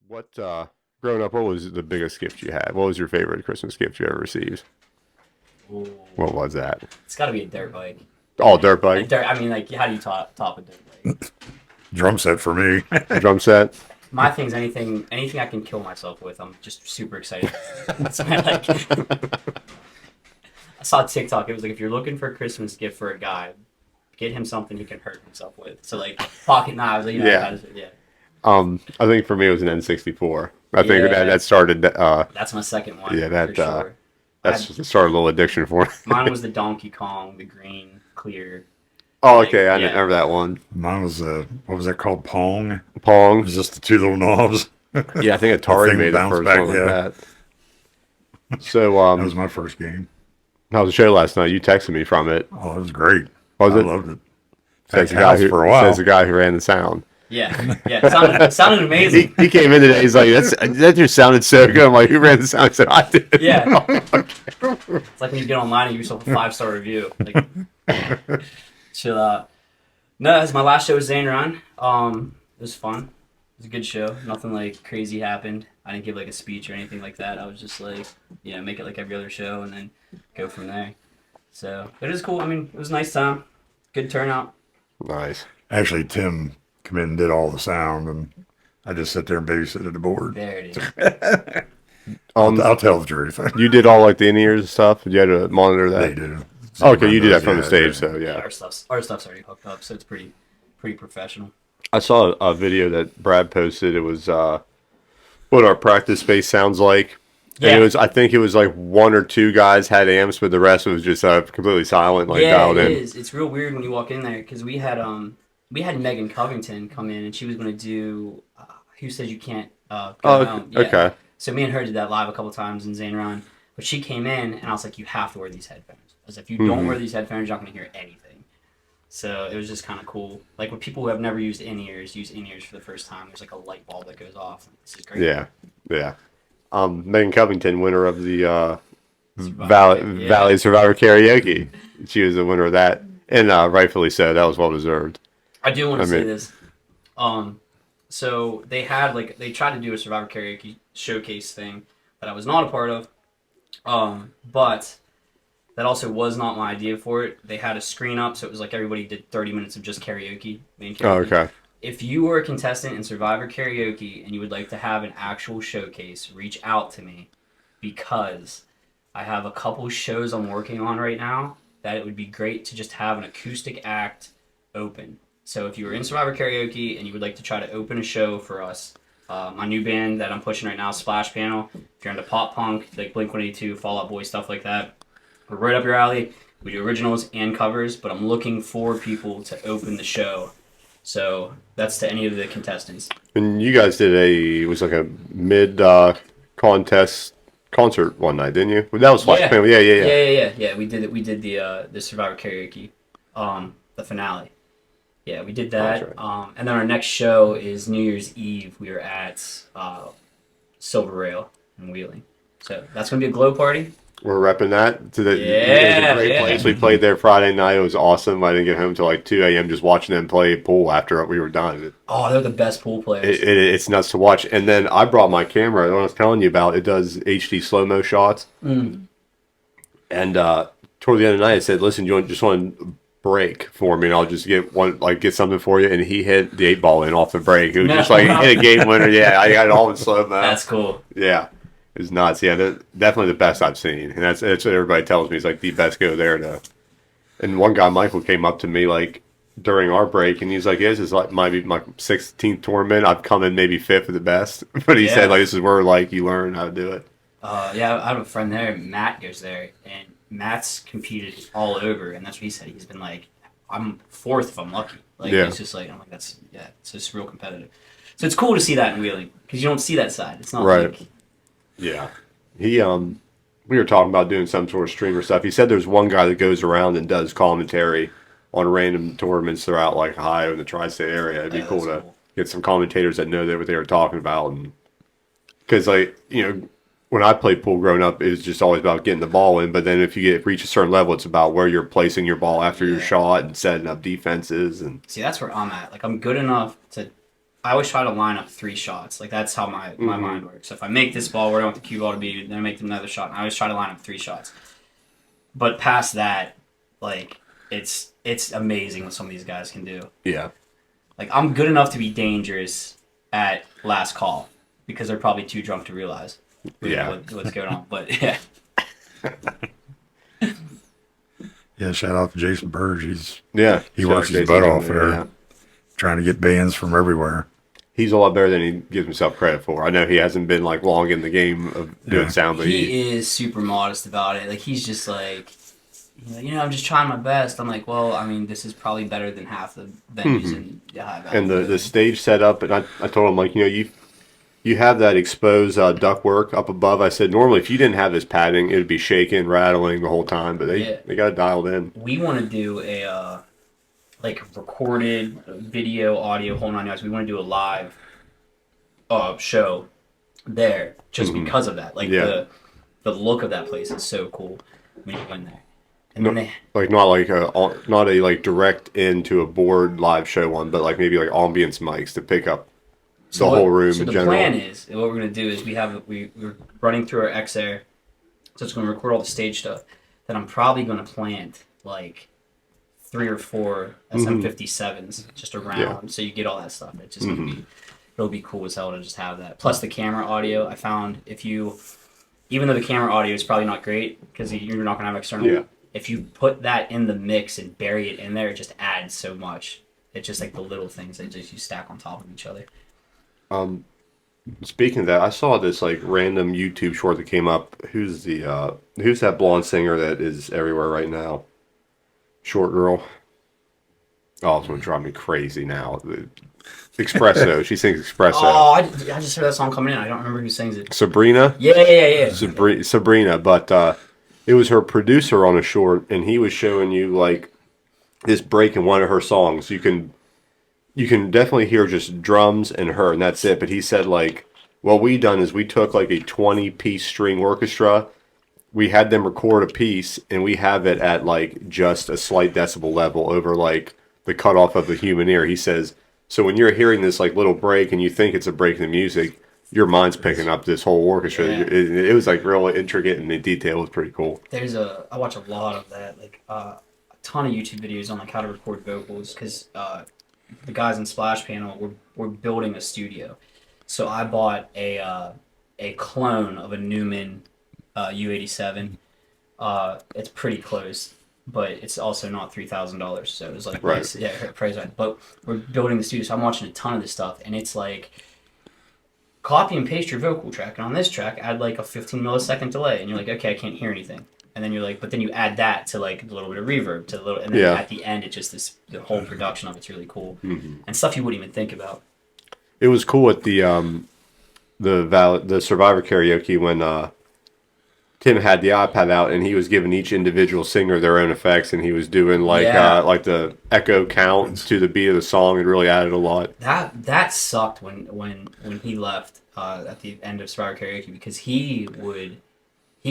What growing up, what was the biggest gift you had? What was your favorite Christmas gift you ever received? Ooh, What was that? it's got to be a dirt bike. Oh, dirt A bike, dirt. I mean, like, how do you top a dirt bike? Drum set for me. drum set. My thing's anything I can kill myself with. I'm just super excited. That's my like. I saw a TikTok. It was like if you're looking for a Christmas gift for a guy, get him something he can hurt himself with. So like pocket knives. Yeah. Yeah. I think for me it was an N64. I think Yeah. that started. That's my second one. Yeah, for that sure. I that's had, started a little addiction for me. mine was the Donkey Kong, the green clear. Oh, Like okay, I yeah, remember that one. Mine was what was that called? Pong. It Pong. was just the two little knobs. Yeah, I think The Atari thing made the bounced first back, one like yeah. that. So, That was my first game. how was the show last night? You texted me from it. Oh, it was great. Was I it? loved it. Says Packed the guy house who for a while. says the guy who ran the sound. yeah, yeah. It sounded He, amazing. he came in today. He's like, that just sounded so good. I'm like, who ran the sound? I said, I did. Yeah. Okay. It's like when you get online and you give yourself a 5-star review. Like, chill out. No, it's my last show with Zane Run. It was fun. It was a good show. Nothing like crazy happened. I didn't give like a speech or anything like that. I was just like, make it like every other show and then go from there. So it is cool. I mean, it was a nice time. Good turnout. Nice. Actually, Tim came in and did all the sound, and I just sat there and babysat at the board. There it is. I'll tell the truth. You did all like the in ears and stuff. Did you have to monitor They that? do. Oh, okay, you do that from the Yeah, stage, yeah. so Yeah, yeah. our stuff's already hooked up, so it's pretty professional. I saw a video that Brad posted. It was what our practice space sounds like. And Yeah. I think it was like one or two guys had amps, but the rest was just completely silent, like Yeah, dialed it in. is. It's real weird when you walk in there because we had Megan Covington come in and she was gonna do Who Says You Can't Go Oh, Home. Yeah. okay. So me and her did that live a couple times in Zane Run, but she came in and I was like, you have to wear these headphones. I was like, if you don't Mhm. wear these headphones, you're not gonna hear anything. So it was just kind of cool. Like when people who have never used in ears use in ears for the first time, there's like a light bulb that goes off. This is great. Yeah, yeah. Megan Covington, winner of the Yeah. Valley Survivor Karaoke. She was the winner of that, and rightfully so. That was well deserved. I do want I to say mean- this. So they tried to do a Survivor Karaoke showcase thing that I was not a part of. But that also was not my idea for it. They had a screen up, so it was like everybody did 30 minutes of just karaoke, main Oh, karaoke. okay. If you were a contestant in Survivor Karaoke and you would like to have an actual showcase, reach out to me because I have a couple shows I'm working on right now that it would be great to just have an acoustic act open. So if you were in Survivor Karaoke and you would like to try to open a show for us, my new band that I'm pushing right now, Splash Panel. If you're into pop punk, like Blink-182, Fall Out Boy, stuff like that, we're right up your alley. We do originals and covers, but I'm looking for people to open the show. So that's to any of the contestants. And you guys did it was like a mid contest concert one night, didn't you? That was Flash Yeah. Panel. Yeah. Yeah. We did it. We did the Survivor Karaoke, the finale. Yeah, we did that. That's right. And then our next show is New Year's Eve. We are at Silver Rail in Wheeling. So that's gonna be a glow party. We're repping that to the. It was Yeah, a great yeah. place. We played there Friday night. It was awesome. I didn't get home till like 2 a.m. just watching them play pool after we were done. Oh, they're the best pool players. It's nuts to watch. And then I brought my camera. The one I was telling you about. It does HD slow mo shots. Mm. And toward the end of the night, I said, "Listen, you just want to break for me, and I'll just get something for you." And he hit the 8 ball in off the break. It was just like hit a game winner. Yeah, I got it all in slow mo. That's cool. Yeah, it was nuts. Yeah, they're definitely the best I've seen, and that's what everybody tells me. It's like the best go there to. And one guy, Michael, came up to me like during our break, and he's like, "Yeah, this is like might be my 16th tournament. I've come in maybe fifth of the best." But he Yeah. said like this is where like you learn how to do it. Yeah, I have a friend there. Matt goes there, and Matt's competed all over, and that's what he said. He's been like, I'm fourth if I'm lucky. Like Yeah. it's just like I'm like it's just real competitive. So it's cool to see that in Wheeling because you don't see that side. It's not Right. like Yeah. He we were talking about doing some sort of streamer stuff. He said there's one guy that goes around and does commentary on random tournaments throughout like Ohio and the tri-state area. It'd be Yeah, cool that's to cool. get some commentators that know what they were talking about, and because like when I played pool growing up, it was just always about getting the ball in. But then if you reach a certain level, it's about where you're placing your ball after your Yeah. shot and setting up defenses. And see that's where I'm at. Like I'm good enough to I always try to line up 3 shots. Like that's how my mind works. So if I make this ball where I want the cue ball to be, then I make another shot. And I always try to line up 3 shots. But past that, like it's amazing what some of these guys can do. Yeah. Like I'm good enough to be dangerous at last call because they're probably too drunk to realize what's going on. But yeah. Yeah, shout out to Jason Burge. He Shout works out his Jason butt off over there, yeah. trying to get bands from everywhere. He's a lot better than he gives himself credit for. I know he hasn't been like long in the game of doing sound, but he is super modest about it. Like he's just like, I'm just trying my best. I'm like, well, I mean, this is probably better than half the venues in high value. and the stage setup. And I told him like, you have that exposed ductwork up above. I said normally if you didn't have this padding, it'd be shaking, rattling the whole time. But they got it dialed in. We want to do a like recorded video, audio, whole 9 yards. We want to do a live show there just because of that. Like the look of that place is so cool when you go in there. And then not a like direct into a board live show one, but like maybe like ambience mics to pick up the whole room in general. The plan is, what we're going to do is we're running through our X-Air, so it's going to record all the stage stuff. Then I'm probably going to plant like 3 or 4 SM57s just around, so you get all that stuff. It's just it'll be cool as hell to just have that. Plus the camera audio, I found even though the camera audio is probably not great because you're not going to have external, if you put that in the mix and bury it in there, it just adds so much. It's just like the little things that just you stack on top of each other. Speaking of that, I saw this like random YouTube short that came up. Who's that blonde singer that is everywhere right now? Short girl. Oh, it's gonna drive me crazy now. Espresso. She sings Espresso. Oh, I just heard that song coming in. I don't remember who sings it. Sabrina. Yeah. Sabrina, but it was her producer on a short, and he was showing you like this break in one of her songs. You can definitely hear just drums and her, and that's it. But he said like, what we done is we took like a 20-piece string orchestra. We had them record a piece, and we have it at like just a slight decibel level over like the cutoff of the human ear. He says, so when you're hearing this like little break and you think it's a break in the music, your mind's picking up this whole orchestra. Yeah. It was like really intricate and the detail was pretty cool. I watch a lot of that, like a ton of YouTube videos on like how to record vocals because the guys in Splash Panel were building a studio. So I bought a clone of a Newman U87. It's pretty close, but it's also not $3,000. So it was like right. Price right. But we're building the studio, so I'm watching a ton of this stuff, and it's like copy and paste your vocal track, and on this track add like a 15 millisecond delay, and you're like, okay, I can't hear anything. And then you're like, but then you add that to like a little bit of reverb and then at the end it's just the whole production of it's really cool and stuff you wouldn't even think about. It was cool at the Survivor karaoke when Tim had the iPad out and he was giving each individual singer their own effects, and he was doing like the echo count to the beat of the song. It really added a lot. That sucked when he left at the end of Survivor karaoke because he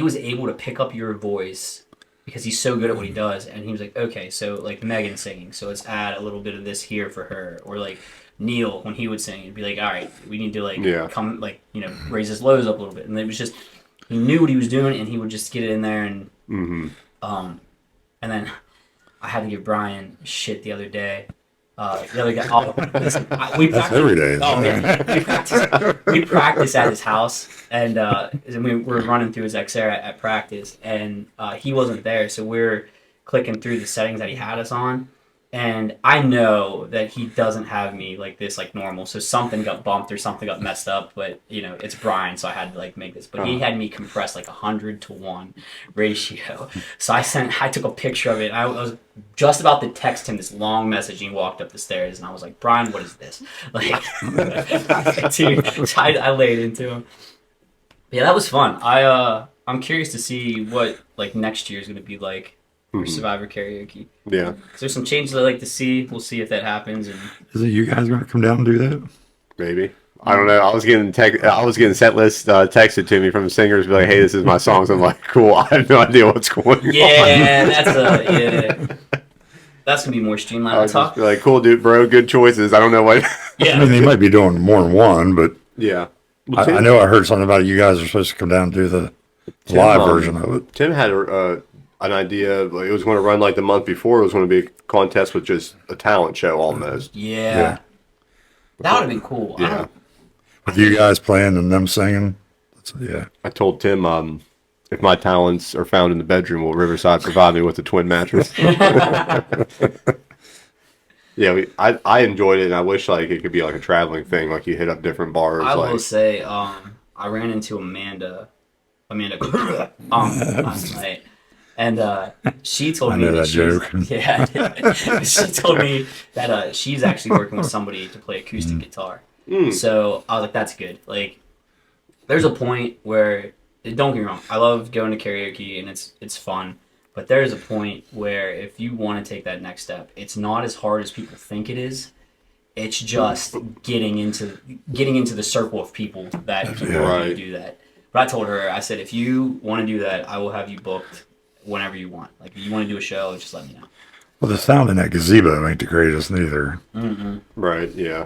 was able to pick up your voice because he's so good at what he does, and he was like, okay, so like Megan singing, so let's add a little bit of this here for her, or like Neil when he would sing, he'd be like, all right, we need to like come like raise his lows up a little bit, and it was just he knew what he was doing, and he would just get it in there, and and then I had to give Brian shit the other day. The other guy, listen, we practice every day. Oh man, we practice at his house, and we were running through his XR at practice, and he wasn't there, so we're clicking through the settings that he had us on, and I know that he doesn't have me like this like normal, so something got bumped or something got messed up, but it's Brian, so I had to like make this, but he had me compress like 100-to-1 ratio, so I took a picture of it. I was just about to text him this long message, and he walked up the stairs, and I was like, Brian, what is this? Like, dude, so I laid into him. But yeah, that was fun. I'm curious to see what like next year is going to be like for Survivor karaoke. Yeah, there's some changes I like to see. We'll see if that happens. And is it you guys going to come down and do that? Maybe. I don't know. I was getting set list texted to me from singers, be like, "Hey, this is my songs." I'm like, "Cool." I have no idea what's going on. Yeah, that's That's gonna be more streamlined. I Let's would just talk. be like, cool, dude, bro, good choices. I don't know what. I mean, Yeah. they might be doing more than one, but Yeah. Well, I know I heard something about you guys are supposed to come down and do the Tim, live version of it. Tim had an idea. Like, it was going to run like the month before. It was going to be a contest with just a talent show almost. Yeah. Yeah. That would have been cool. Yeah. With you guys playing and them singing. Yeah. I told Tim, if my talents are found in the bedroom, will Riverside provide me with a twin mattress? Yeah, I enjoyed it, and I wish like it could be like a traveling thing, like you hit up different bars. I like, will say, I ran into Amanda last night, and she told I me know that she's- joke. Yeah, she told me that she's actually working with somebody to play acoustic guitar. So I was like, that's good. Like, there's a point where, don't get me wrong, I love going to karaoke and it's fun. But there's a point where if you want to take that next step, it's not as hard as people think it is. It's just getting into the circle of people that can help you Right. do that. But I told her, I said, if you want to do that, I will have you booked whenever you want. Like, if you want to do a show, just let me know. Well, the sound in that gazebo ain't the greatest neither. right, yeah.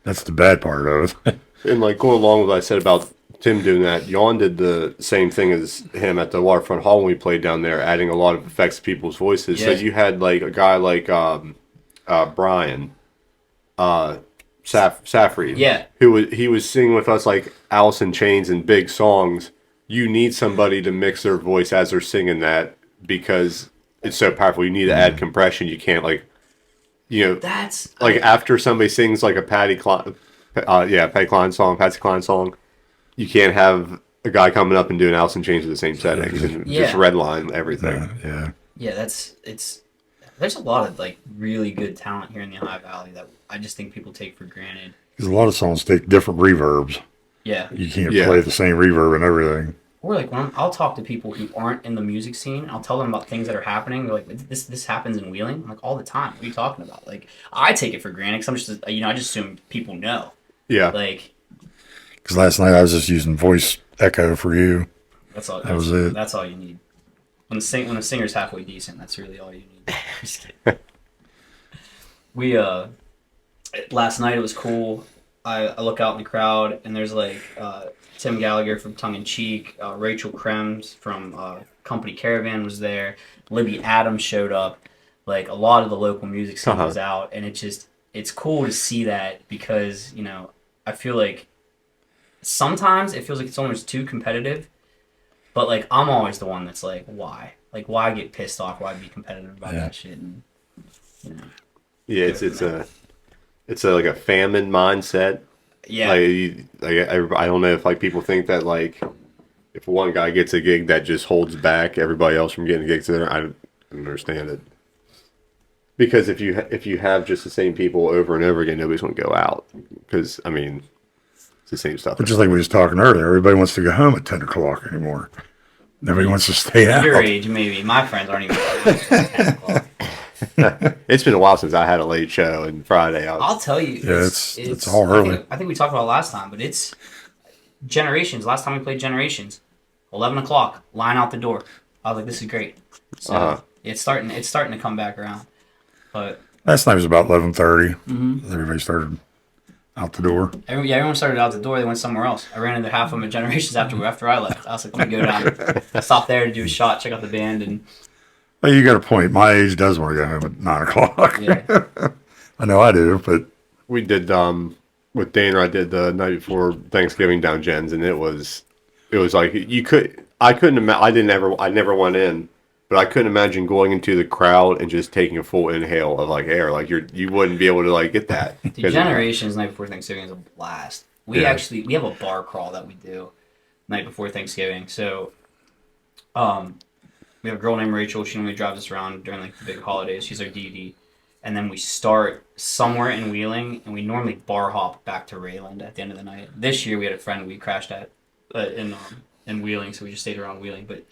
That's the bad part of it. And like going along with what I said about Tim doing that, Jan did the same thing as him at the Waterfront Hall when we played down there, adding a lot of effects to people's voices. So Yeah. you had like a guy like Brian Safried, Yeah. he was singing with us like Alice in Chains and big songs. You need somebody to mix their voice as they're singing that because it's so powerful. You need to add compression. You can't like, That's like after somebody sings like a Patsy Cline song, you can't have a guy coming up and doing Alice in Chains with the same settings and just Yeah. redline everything. Yeah. yeah, there's a lot of like really good talent here in the Ohio Valley that I just think people take for granted. Because a lot of songs take different reverbs. Yeah. You can't Yeah. play the same reverb and everything. Or like I'll talk to people who aren't in the music scene. I'll tell them about things that are happening. They're like, this happens in Wheeling, I'm like all the time. What are you talking about? Like I take it for granted because I'm just I just assume people know. Yeah. Like Because last night I was just using voice echo for you. that's all. That was it. That's all you need. When a singer's halfway decent, that's really all you need. Just kidding. We last night it was cool. I look out in the crowd and there's like Tim Gallagher from Tongue in Cheek, Rachel Krems from Company Caravan was there, Libby Adams showed up. Like a lot of the local music scene was out, and it's cool to see that because I feel like sometimes it feels like it's almost too competitive, but like I'm always the one that's like, why get pissed off? Why be competitive about that shit? And Yeah, it's like a famine mindset. yeah, I don't know if like people think that like if one guy gets a gig that just holds back everybody else from getting gigs there. I don't understand it. Because if you have just the same people over and over again, nobody's going to go out. Because I mean, it's the same stuff. But just like we was talking earlier, everybody wants to go home at 10 o'clock anymore. Nobody wants to stay out. your age maybe. My friends aren't even. 10 o'clock. It's been a while since I had a late show, and Friday I'll tell you. Yeah, it's all early. I think we talked about it last time, but it's Generations. Last time we played Generations, 11 o'clock, line out the door. I was like, this is great. So it's starting to come back around. But Last night was about 11:30. Everybody started out the door. everyone started out the door. They went somewhere else. I ran into half of them at Generations after I left. I was like, let me go down. I stopped there to do a shot, check out the band, and Well, you got a point. My age does want to go home at 9 o'clock. yeah. I know I do, but we did with Dana. I did the night before Thanksgiving down Jen's, and it was like I never went in, but I couldn't imagine going into the crowd and just taking a full inhale of like air. Like you wouldn't be able to like get that. Dude, Generations night before Thanksgiving is a blast. We have a bar crawl that we do night before Thanksgiving. So, we have a girl named Rachel. She normally drives us around during like the big holidays. She's our DD, and then we start somewhere in Wheeling, and we normally bar hop back to Rayland at the end of the night. This year we had a friend we crashed at in Wheeling, so we just stayed around Wheeling. But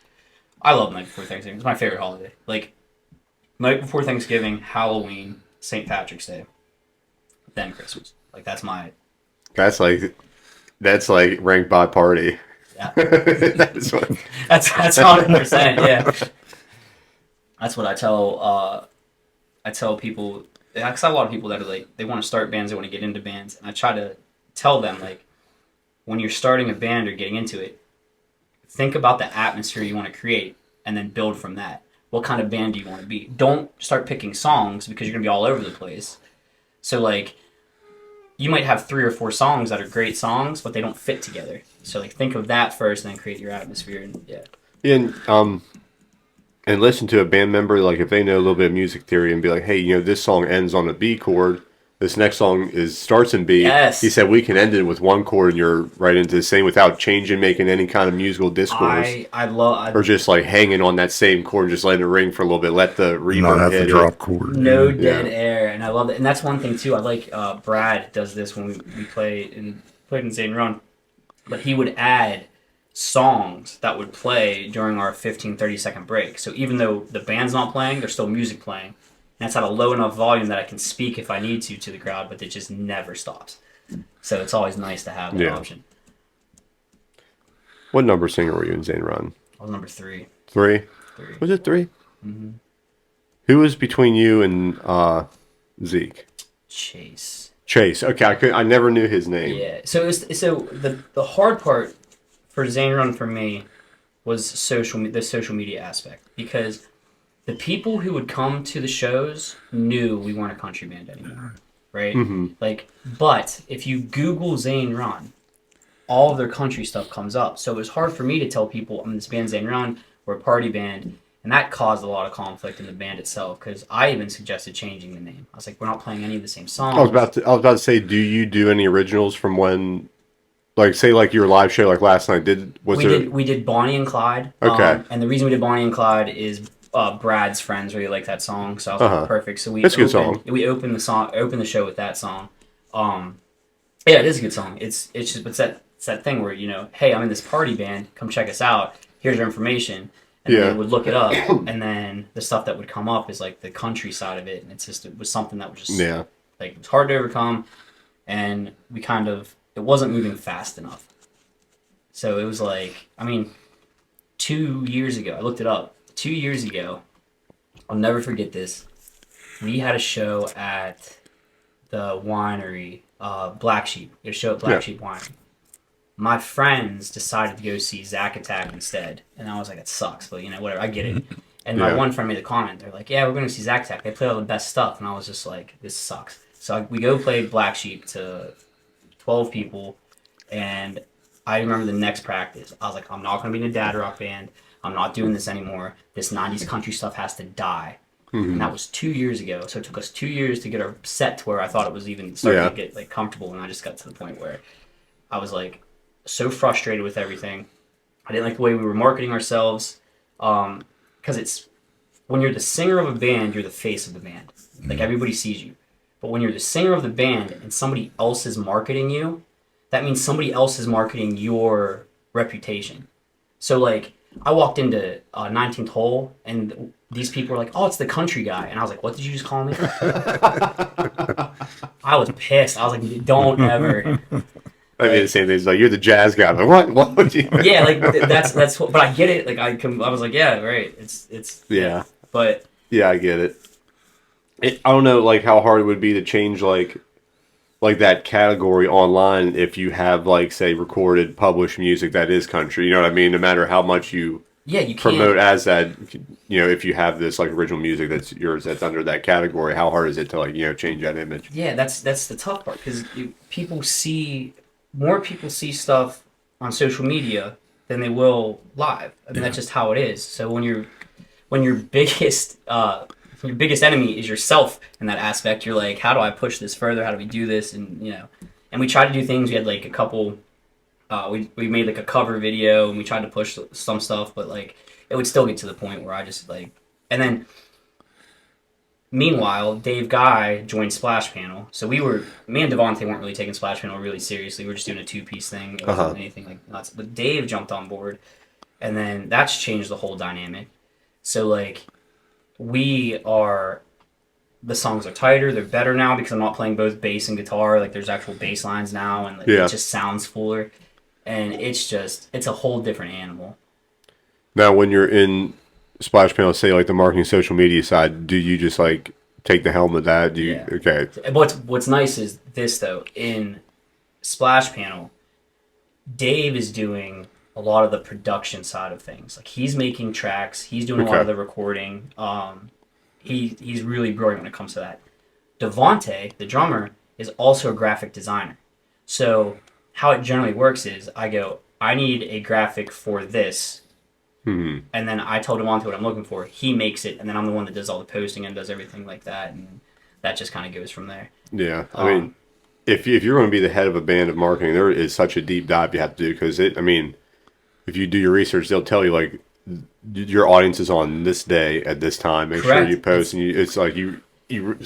I love night before Thanksgiving. It's my favorite holiday. Like night before Thanksgiving, Halloween, St. Patrick's Day, then Christmas. Like that's like ranked by party. yeah. That's what, That's 100%. Yeah. That's what I tell I tell people, because I have a lot of people that are like, they want to start bands, they want to get into bands, and I try to tell them, like, when you're starting a band or getting into it, think about the atmosphere you want to create and then build from that. What kind of band do you want to be? Don't start picking songs because you're going to be all over the place. So, like, you might have 3 or 4 songs that are great songs, but they don't fit together. So, like, think of that first and then create your atmosphere. And yeah. And listen to a band member, like if they know a little bit of music theory and be like, hey, you know, this song ends on a B chord. This next song starts in B. Yes. He said we can end it with one chord and you're right into the same without changing, making any kind of musical discourse. Or just like hanging on that same chord, just letting it ring for a little bit, let the reverb Not have hit to it. drop chord. No dead air, and I love it. And that's one thing too. I like Brad does this when we played in Zane Run, but he would add songs that would play during our 15-30 second break. So even though the band's not playing, there's still music playing. And that's at a low enough volume that I can speak if I need to the crowd, but it just never stops. So it's always nice to have that option. What number singer were you in Zane Run? I was number 3. 3? 3. Was it 3? Mm-hmm. Who was between you and Zeke? Chase. Okay, I never knew his name. Yeah. So the hard part for Zane Run for me was the social media aspect, because the people who would come to the shows knew we weren't a country band anymore, right? Mm-hmm. Like, but if you Google Zane Run, all of their country stuff comes up. So it was hard for me to tell people, I'm in this band Zane Run, we're a party band, and that caused a lot of conflict in the band itself, because I even suggested changing the name. I was like, we're not playing any of the same songs. I was about to say, do you do any originals from when, like, say, like your live show, like last night? We did Bonnie and Clyde. Okay. And the reason we did Bonnie and Clyde is Brad's friends really like that song, so I was like, perfect. So it's a good song. We opened the show with that song. Yeah, it is a good song. It's that thing where, you know, hey, I'm in this party band, come check us out. Here's your information. And then they would look it up, and then the stuff that would come up is like the country side of it, and it was something that was just like, it was hard to overcome, and it wasn't moving fast enough. So it was like, I mean, 2 years ago, I looked it up. 2 years ago, I'll never forget this. We had a show at the winery, Black Sheep. We had a show at Black Sheep Winery. My friends decided to go see Zack Attack instead. And I was like, it sucks, but you know, whatever, I get it. And my one friend made a comment. They're like, yeah, we're going to see Zack Attack. They play all the best stuff. And I was just like, this sucks. So we go play Black Sheep to 12 people. And I remember the next practice, I was like, I'm not going to be in a dad rock band. I'm not doing this anymore. This 90s country stuff has to die. Mm-hmm. And that was 2 years ago. So it took us 2 years to get our set to where I thought it was even starting to get like comfortable. And I just got to the point where I was like so frustrated with everything. I didn't like the way we were marketing ourselves. Because it's, when you're the singer of a band, you're the face of the band. Like, everybody sees you. But when you're the singer of the band and somebody else is marketing you, that means somebody else is marketing your reputation. So, like, I walked into 19th Hole, and these people were like, oh, it's the country guy. And I was like, what did you just call me? I was pissed. I was like, don't ever. I mean, the same thing. It's like, you're the jazz guy. I'm like, what would you? Yeah, like, that's but I get it. Like, I was like, yeah, right. It's yeah. But yeah, I get it. I don't know, like, how hard it would be to change, like that category online if you have, like, say, recorded, published music that is country. You know what I mean? No matter how much you promote as that, you know, if you have this, like, original music that's yours that's under that category, how hard is it to, like, you know, change that image? Yeah, that's the tough part, because more people see stuff on social media than they will live. I mean, that's just how it is. So when your biggest enemy is yourself in that aspect, you're like, how do I push this further? How do we do this? And, you know, and we tried to do things. We had like a couple, we made like a cover video, and we tried to push some stuff, but like it would still get to the point where I just like, and then meanwhile, Dave Guy joined Splash Panel. So me and Devontae weren't really taking Splash Panel really seriously. We were just doing a 2-piece thing. It wasn't anything like nuts. But Dave jumped on board, and then that's changed the whole dynamic. So, like, the songs are tighter, they're better now because I'm not playing both bass and guitar. Like, there's actual bass lines now, and like, it just sounds fuller. And it's a whole different animal. Now, when you're in Splash Panel, say, like, the marketing social media side, do you just, like, take the helm of that? Do you, Yeah. okay. What's nice is this though, in Splash Panel, Dave is doing a lot of the production side of things. Like he's making tracks, he's doing a lot Okay. of the recording. He's really brilliant when it comes to that. Devonte, the drummer, is also a graphic designer. So how it generally works is I go, I need a graphic for this, and then I tell Devonte what I'm looking for. He makes it, and then I'm the one that does all the posting and does everything like that, and that just kind of goes from there. Yeah. I mean, if you're going to be the head of a band of marketing, there is such a deep dive you have to do because I mean, if you do your research, they'll tell you like your audience is on this day at this time. Make Correct. sure you post, and it's like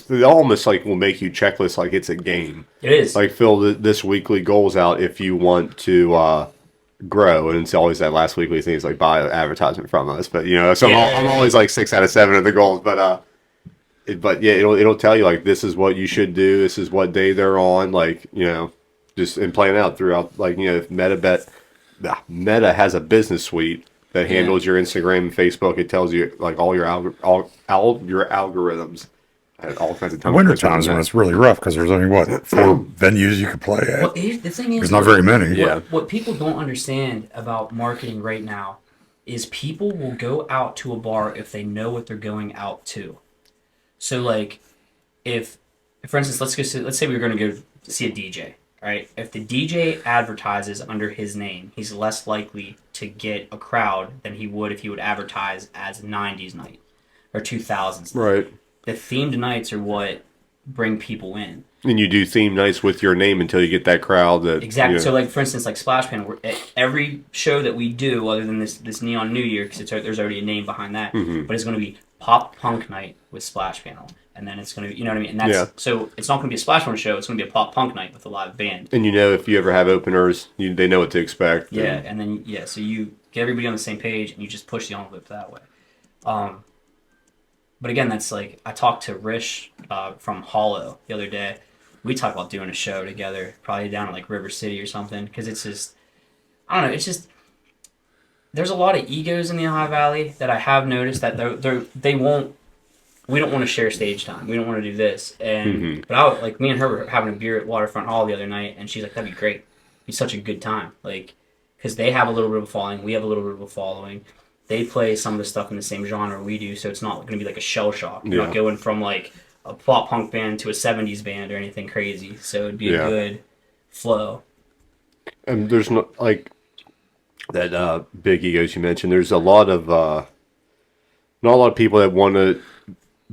they almost like will make you checklist like it's a game. It is. Like fill this weekly goals out if you want to grow, and it's always that last weekly thing is like buy an advertisement from us. But so I'm always like 6 out of 7 of the goals. But it'll tell you like this is what you should do. This is what day they're on. Like just and plan out throughout. Like if Meta has a business suite that handles your Instagram and Facebook. It tells you like all your algorithms. And all kinds of times. Winter times when it's really rough because there's only 4 venues you could play at. Well, the thing is, There's not very many. Yeah. What people don't understand about marketing right now is people will go out to a bar if they know what they're going out to. So, like, if for instance, let's say we were going to go see a DJ, right? If the DJ advertises under his name, he's less likely to get a crowd than he would if he would advertise as 90s night or 2000s night. Right. The themed nights are what bring people in. And you do theme nights with your name until you get that crowd that Exactly. So, like for instance, like Splash Panel, every show that we do, other than this Neon New Year, because there's already a name behind that, but it's going to be Pop Punk Night with Splash Panel, and then it's going to be, you know what I mean? And that's so it's not going to be a Splash Panel show. It's going to be a Pop Punk Night with a live band. And if you ever have openers, they know what to expect. Yeah, and then so you get everybody on the same page, and you just push the envelope that way. But again, that's like, I talked to Rish from Hollow the other day. We talked about doing a show together, probably down at like River City or something, because it's just, I don't know, it's just, there's a lot of egos in the Ohio Valley that I have noticed that we don't want to share stage time. We don't want to do this. And but me and her were having a beer at Waterfront Hall the other night, and she's like, that'd be great. It'd be such a good time. Like, because they have a little bit of a following, we have a little bit of a following. They play some of the stuff in the same genre we do, so it's not going to be like a shell shock. You're not going from like a pop punk band to a 70s band or anything crazy. So it'd be a good flow. And there's not like that big egos you mentioned. There's a lot of not a lot of people that want to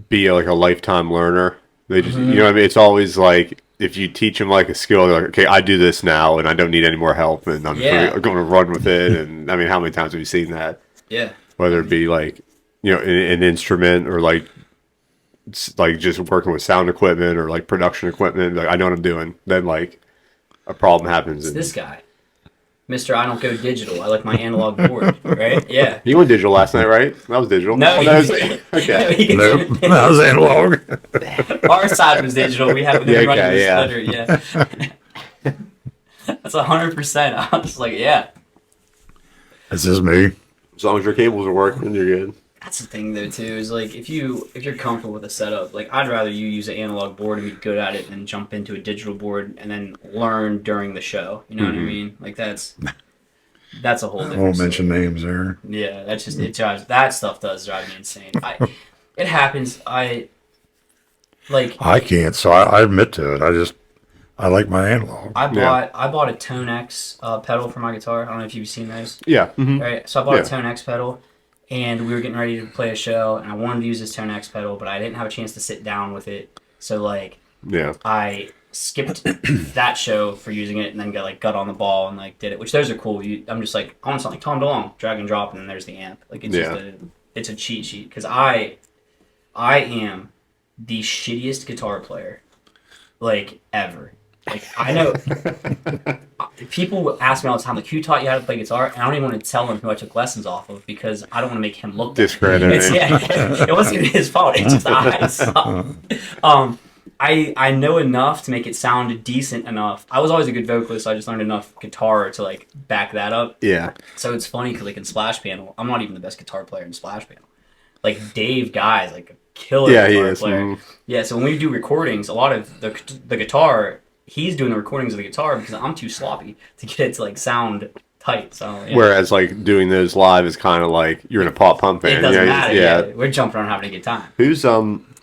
be like a lifetime learner. They just what I mean. It's always like if you teach them like a skill, they're like, okay, I do this now, and I don't need any more help, and I'm just going to run with it. And I mean, how many times have you seen that? Yeah. Whether it be like, an instrument or like just working with sound equipment or like production equipment, like I know what I'm doing. Then like a problem happens. It's this guy, Mr. I don't go digital. I like my analog board, right? Yeah. You went digital last night, right? That was digital. No, that was, okay. Nope. That was analog. Our side was digital. We have Yeah, running the okay, splitter. Yeah. That's 100%. I was like, yeah. This is me. As long as your cables are working, you're good. That's the thing though too, is like if you're comfortable with a setup, like I'd rather you use an analog board and be good at it than jump into a digital board and then learn during the show. You know what I mean? Like that's a whole different I won't story. mention names there. Yeah, that's just that stuff does drive me insane. It happens. I can't, so I admit to it. I like my analog. I bought a Tone X pedal for my guitar. I don't know if you've seen those. Yeah. Mm-hmm. Right. So I bought a Tone X pedal, and we were getting ready to play a show, and I wanted to use this Tone X pedal, but I didn't have a chance to sit down with it. So I skipped that show for using it, and then got on the ball and did it. Which those are cool. I'm just like, I want something like Tom DeLonge, drag and drop, and then there's the amp. Like it's just it's a cheat sheet because I am the shittiest guitar player ever. I know people ask me all the time, who taught you how to play guitar? And I don't even want to tell them who I took lessons off of because I don't want to make him look bad. Discredit. It wasn't even his fault. It's just I suck. I know enough to make it sound decent enough. I was always a good vocalist, so I just learned enough guitar to back that up. Yeah. So it's funny because in Splash Panel, I'm not even the best guitar player in Splash Panel. Dave Guy's a killer Yeah, he guitar is. player. Mhm. Yeah, so when we do recordings, a lot of the guitar, he's doing the recordings of the guitar because I'm too sloppy to get it to like sound tight. So yeah. Whereas like doing those live is kind of like you're in a pop punk band. It doesn't Yeah, matter. yeah. Yeah, we're jumping around having a good time. Who's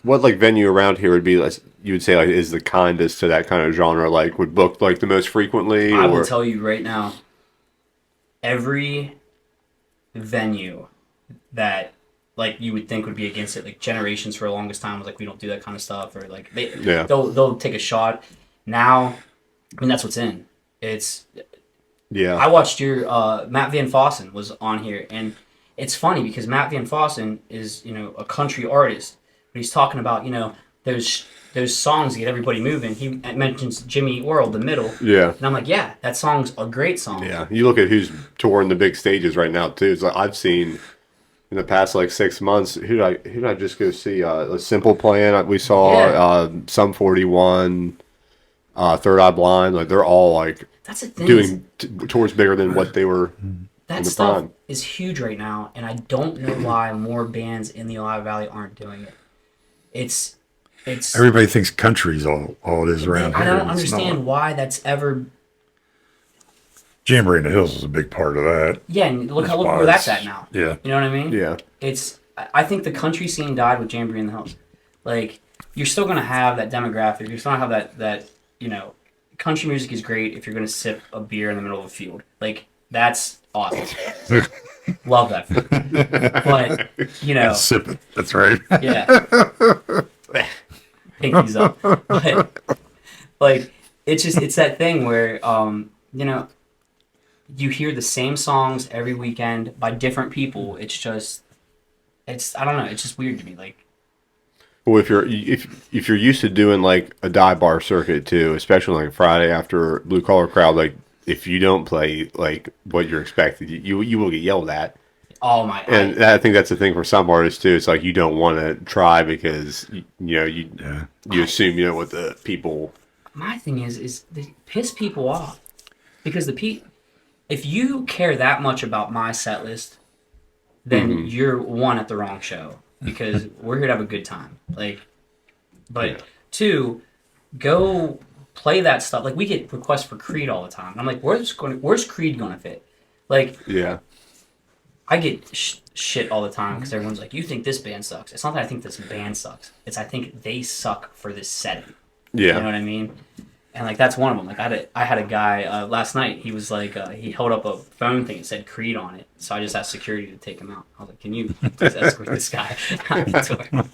what like venue around here would be like you would say like is the kindest to that kind of genre, like would book like the most frequently, I will or tell you right now, every venue that like you would think would be against it, like Generations for the longest time was like we don't do that kind of stuff, or like Yeah. they'll take a shot. Now, I mean that's what's in. It's yeah, I watched your Matt Van Fossen was on here, and it's funny because Matt Van Fossen is a country artist, but he's talking about those songs that get everybody moving. He mentions Jimmy Eat World, The Middle, yeah, and I'm like, yeah, that song's a great song. yeah. You look at who's touring the big stages right now too. It's like I've seen in the past like 6 months. Who did I just go see? A Simple Plan. We saw Yeah. Sum 41, Third Eye Blind. Like they're all like That's the thing. doing tours bigger than what they were. That in the stuff prime. is huge right now, and I don't know why more bands in the Ohio Valley aren't doing it. It's Everybody thinks country's all it is around I here. don't It's understand not. why that's ever. Jamboree in the Hills is a big part of that. Yeah, and look As where far that's as- at now. Yeah. You know what I mean? Yeah, I think the country scene died with Jamboree in the Hills. Like you're still gonna have that demographic. You're still gonna have that country music is great if you're gonna sip a beer in the middle of a field. Like that's awesome. Love that food. But Sip it. That's right. yeah. Pinkies up. But like it's that thing where you hear the same songs every weekend by different people. It's I don't know, it's just weird to me. Like well, if you're used to doing like a dive bar circuit too, especially like Friday after blue collar crowd, like if you don't play like what you're expected, you will get yelled at. oh my And I think that's the thing for some artists too. It's like you don't want to try because you assume what the people. my thing is they piss people off because if you care that much about my set list, then you're one at the wrong show because we're here to have a good time. Like, but two, go play that stuff. Like we get requests for Creed all the time. And I'm like, where's Creed gonna fit? Like, Yeah, I get shit all the time because everyone's like, you think this band sucks. It's not that I think this band sucks. It's I think they suck for this setting. yeah. You know what I mean? And like that's one of them. Like I had a guy last night. He was like he held up a phone thing that said Creed on it. So I just asked security to take him out. I was like, "Can you please escort this guy out the door?"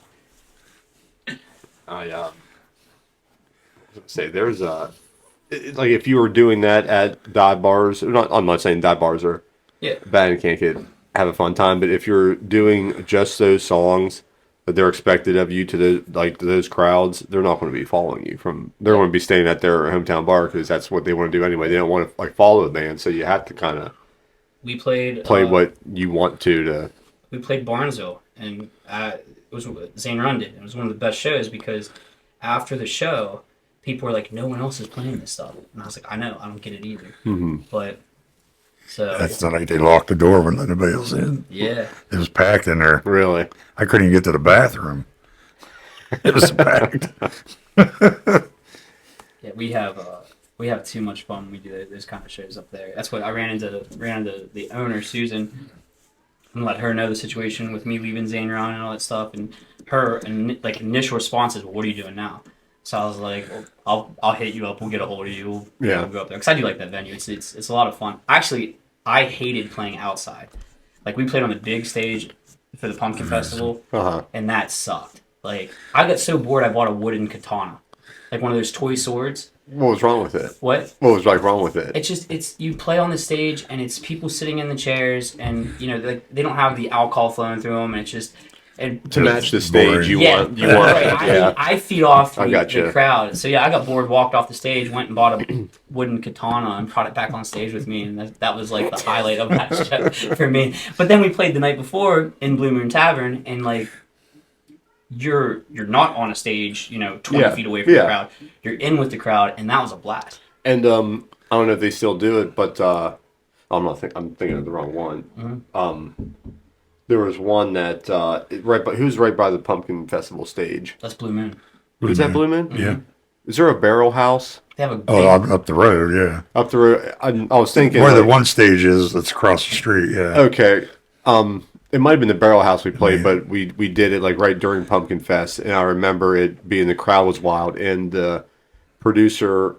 Say there's like if you were doing that at dive bars. I'm not saying dive bars are Yeah. bad and can't have a fun time, but if you're doing just those songs that they're expected of you to those crowds, they're not going to be following you from. They're going to be staying at their hometown bar because that's what they want to do anyway. They don't want to like follow the band, so you have to kind of We played play what you want to. we played Barnesville, and it was Zane Run did. It was one of the best shows because after the show, people were like, "No one else is playing this stuff," and I was like, "I know, I don't get it either." Mm-hmm. But so That's not like they locked the door when anybody else in. yeah, It was packed in there. Really, I couldn't even get to the bathroom. It was packed. yeah, we have too much fun when we do those kind of shows up there. That's what I ran into the owner Susan. And let her know the situation with me leaving Zane Ron and all that stuff, and her initial response is, well, "What are you doing now?" So I was like, well, "I'll hit you up. We'll get a hold of you. We'll go up there because I do like that venue. It's a lot of fun. Actually, I hated playing outside. Like we played on the big stage for the Pumpkin Festival, and that sucked. Like I got so bored, I bought a wooden katana, like one of those toy swords. what was wrong with it? What? What was like wrong with it? It's you play on the stage and it's people sitting in the chairs and they don't have the alcohol flowing through them and it's just To match the stage, boring. you yeah, want, right, yeah. I feed off I the gotcha. crowd. So yeah, I got bored, walked off the stage, went and bought a wooden katana and brought it back on stage with me, and that was like the highlight of that show for me. But then we played the night before in Blue Moon Tavern, and like you're not on a stage, 20 feet away from the crowd. You're in with the crowd, and that was a blast. And I don't know if they still do it, but I'm thinking of the wrong one. There was one that who's right by the Pumpkin Festival stage. That's Blue Moon. Is that Blue Moon? Yeah. Is there a barrel house They have a big, Oh, up the road, yeah. up the road? I was thinking Where the like, one stage is, that's across the street, yeah. okay, it might have been the barrel house we played, Yeah. but we did it like right during Pumpkin Fest, and I remember it being the crowd was wild, and the producer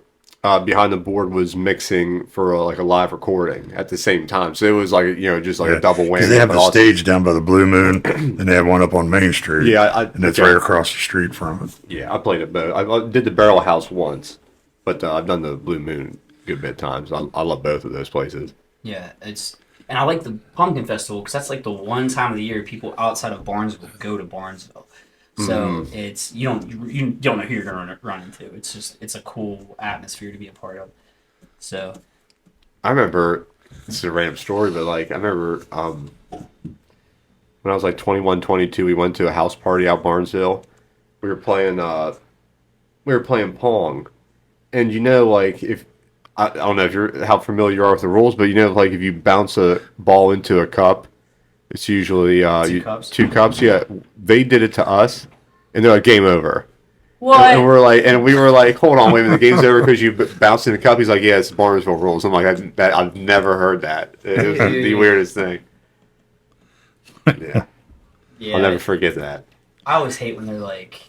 behind the board was mixing for like a live recording at the same time, so it was like just like Yeah. a double whammy. 'Cause they have but the awesome. stage down by the Blue Moon, and they have one up on Main Street. Yeah, and it's right across the street from it. Yeah, I played it both. I did the barrel house once, but I've done the Blue Moon a good bit of times. I love both of those places. yeah, and I like the Pumpkin Festival because that's like the one time of the year people outside of Barnesville go to Barnesville. So it's you don't know who you're gonna run into. It's a cool atmosphere to be a part of. So I remember, this is a random story, but like I remember when I was like 21, 22, we went to a house party out Barnesville. We were playing Pong, and like if I don't know if you're how familiar you are with the rules, but like if you bounce a ball into a cup, it's usually cups? 2 cups. Yeah, they did it to us, and they're like game over. what? And we were like, hold on, wait a minute, the game's over because you bounced in the cup. He's like, yeah, it's Barnesville rules. I'm like, I've never heard that. It was the weirdest thing. Yeah, Yeah, I'll never forget that. I always hate when they're like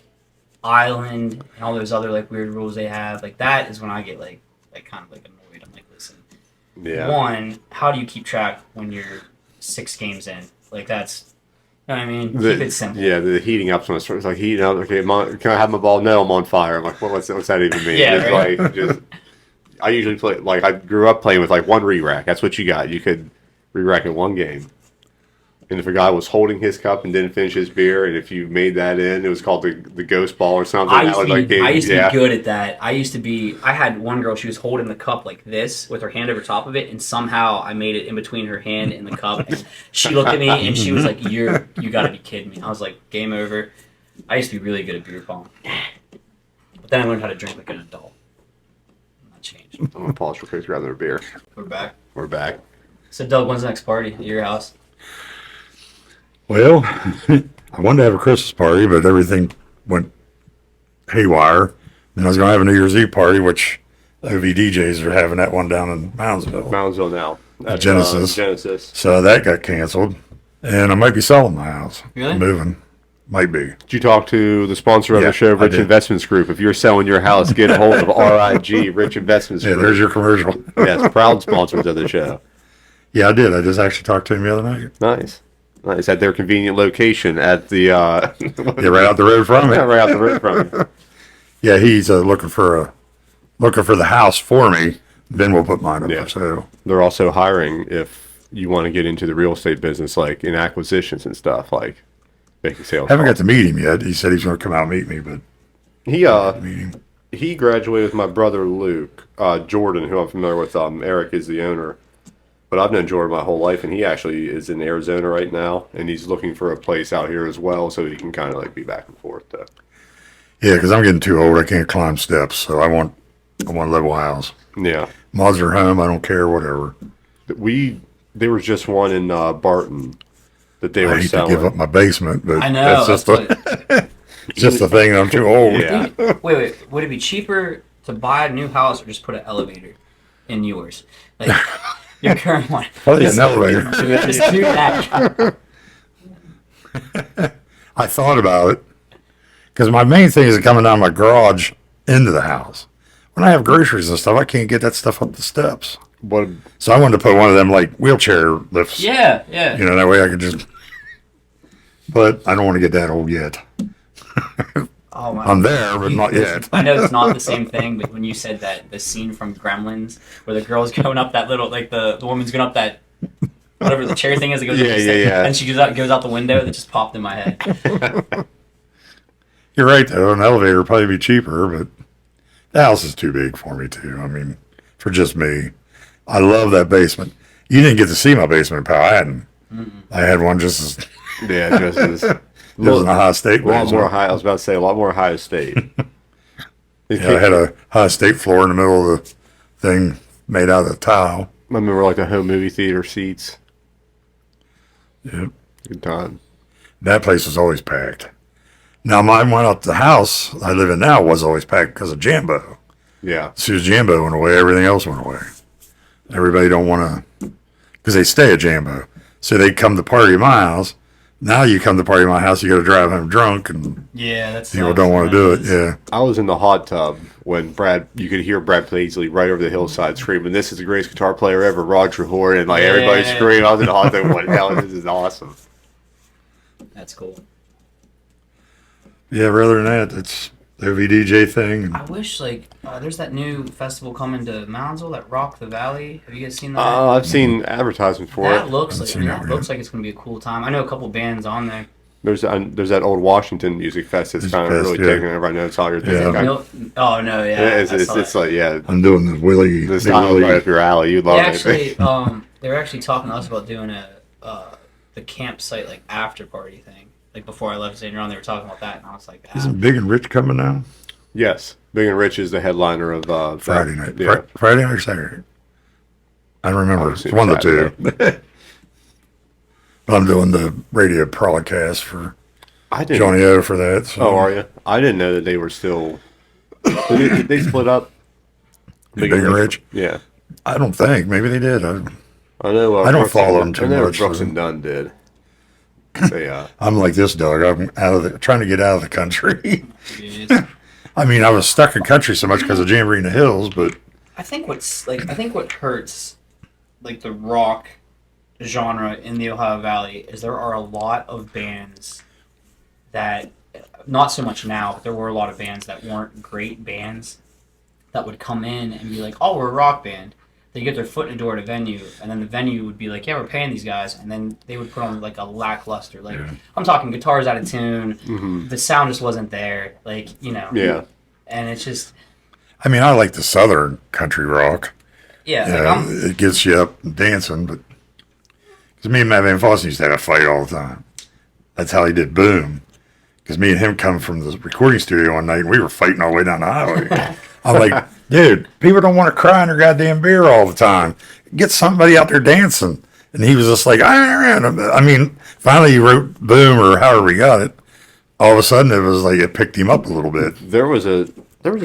island and all those other like weird rules they have. Like that is when I get like kind of like annoyed. I'm like, listen, Yeah, one, how do you keep track when you're 6 games in? Like that's, you know what I mean? Keep it simple. Yeah, the heating up when it's like heating up. Okay, can I have my ball? No, I'm on fire. I'm like, what's that even mean? Yeah, It's right. like just. I usually play like I grew up playing with like one re-rack. That's what you got. You could re-rack in one game. And if a guy was holding his cup and didn't finish his beer, and if you made that in, it was called the ghost ball or something. I used, That to was be, like I used to yeah. be good at that. I had one girl, she was holding the cup like this with her hand over top of it, and somehow I made it in between her hand and the cup. And she looked at me and she was like, you gotta be kidding me. I was like, game over. I used to be really good at beer pong. But then I learned how to drink like an adult. And that changed. I'm gonna pause for quick, grab another beer. We're back. We're back. So Doug, when's the next party at your house? Well, I wanted to have a Christmas party, but everything went haywire. Then I was going to have a New Year's Eve party, which OV DJs are having that one down in Moundsville. Moundsville now. That's, Genesis. Genesis. So that got canceled. And I might be selling my house. Really? Moving. Might be. Did you talk to the sponsor of Yeah, the show, I Rich did. Investments Group? If you're selling your house, get a hold of RIG, Rich Investments Yeah, Group. there's your commercial. Yes, proud sponsors of the show. Yeah, I did. I just actually talked to him the other night. Nice. Nice. At their convenient location at the Yeah, right out the road from yeah, it. right out the road from you. Yeah, he's looking for the house for me. Then we'll put mine up Yeah. for sale. They're also hiring if you want to get into the real estate business, like in acquisitions and stuff, like making sales. Haven't got calls. to meet him yet. He said he's going to come out and meet me, but meet him. He graduated with my brother Luke Jordan, who I'm familiar with. Eric is the owner, but I've known Jordan my whole life, and he actually is in Arizona right now, and he's looking for a place out here as well, so he can kind of like be back and forth. Yeah, because I'm getting too old. I can't climb steps, so I want a level house. Yeah, Mods are home. I don't care, whatever. there was just one in Barton that they I were hate to selling. give up my basement, but I know. that's just it's just the thing that I'm too old. Yeah. Wait. Would it be cheaper to buy a new house or just put an elevator in yours? Like your current one. Probably an elevator. Just do that. I thought about it because my main thing is coming down my garage into the house. When I have groceries and stuff, I can't get that stuff up the steps. What? So I wanted to put one of them like wheelchair lifts. Yeah. You know, that way I could just. But I don't want to get that old yet. Oh my. I'm there, but not yet. I know it's not the same thing, but when you said that, the scene from Gremlins where the girl's going up that little, like the woman's going up that, whatever the chair thing is, that goes up Yeah, the yeah, stairs, yeah. and she goes out the window, that just popped in my head. You're right, though. An elevator would probably be cheaper, but the house is too big for me, too. I mean, for just me. I love that basement. You didn't get to see my basement, pal. I had one just as Yeah, just as just in a high state a lot basement. more high. I was about to say a lot more high estate. Yeah, I had a high state floor in the middle of the thing made out of tile. I remember like the home movie theater seats. Yep. Good time. That place was always packed. Now, mine went up the house I live in now was always packed because of Jambo. Yeah. As soon as Jambo went away, everything else went away. Everybody don't want to, because they stay at Jambo. So they come to party at my house. Now you come to party at my house, you got to drive home drunk, and Yeah, that's people don't want to do it. Yeah. I was in the hot tub when you could hear Brad Paisley right over the hillside screaming, "This is the greatest guitar player ever, Roger Horn," and like everybody screaming. I was in the hot tub, what the hell, this is awesome. That's cool. Yeah, rather than that, it's the OVDJ thing. I wish there's that new festival coming to Moundsville, that Rock the Valley. Have you guys seen that? I've seen advertisements for That it. looks like it's gonna be a cool time. I know a couple bands on there. There's that old Washington Music Fest that's kind of really taking everybody notes all your Yeah. Oh no, yeah. It's like I'm doing the Willie. the style right up your alley. You'd love They it. they were actually talking to us about doing the campsite like after party thing. Like before I left St. John, they were talking about that, and I was like, Isn't Big and Rich coming now? Yes, Big and Rich is the headliner of Friday night. Yeah. Friday night or Saturday? I don't remember. It's one of the two. I'm doing the radio broadcast for Johnny O for that. So. Oh, are you? I didn't know that they were still. Did they split up? Big and Rich? Yeah. I don't think. Maybe they did. I know. I don't follow them too much. Brooks and Dunn did. I'm like this, Doug. I'm trying to get out of the country. I mean, I was stuck in country so much because of Jamboree in the Hills, but I think what hurts like the rock genre in the Ohio Valley is there are a lot of bands that, not so much now, but there were a lot of bands that weren't great bands that would come in and be like, oh, we're a rock band. They get their foot in the door at a venue, and then the venue would be like, yeah, we're paying these guys, and then they would put on like a lackluster, I'm talking guitars out of tune, the sound just wasn't there, Yeah. And it's just, I mean, I like the southern country rock. yeah, It gets you up and dancing, but because me and Matt Van Fossen used to have a fight all the time. That's how he did Boom. Because me and him come from the recording studio one night, and we were fighting all the way down the highway. I'm like, dude, people don't want to cry in their goddamn beer all the time. Get somebody out there dancing. And he was just like, I mean, finally he wrote Boom or however he got it. All of a sudden it was like it picked him up a little bit. There was a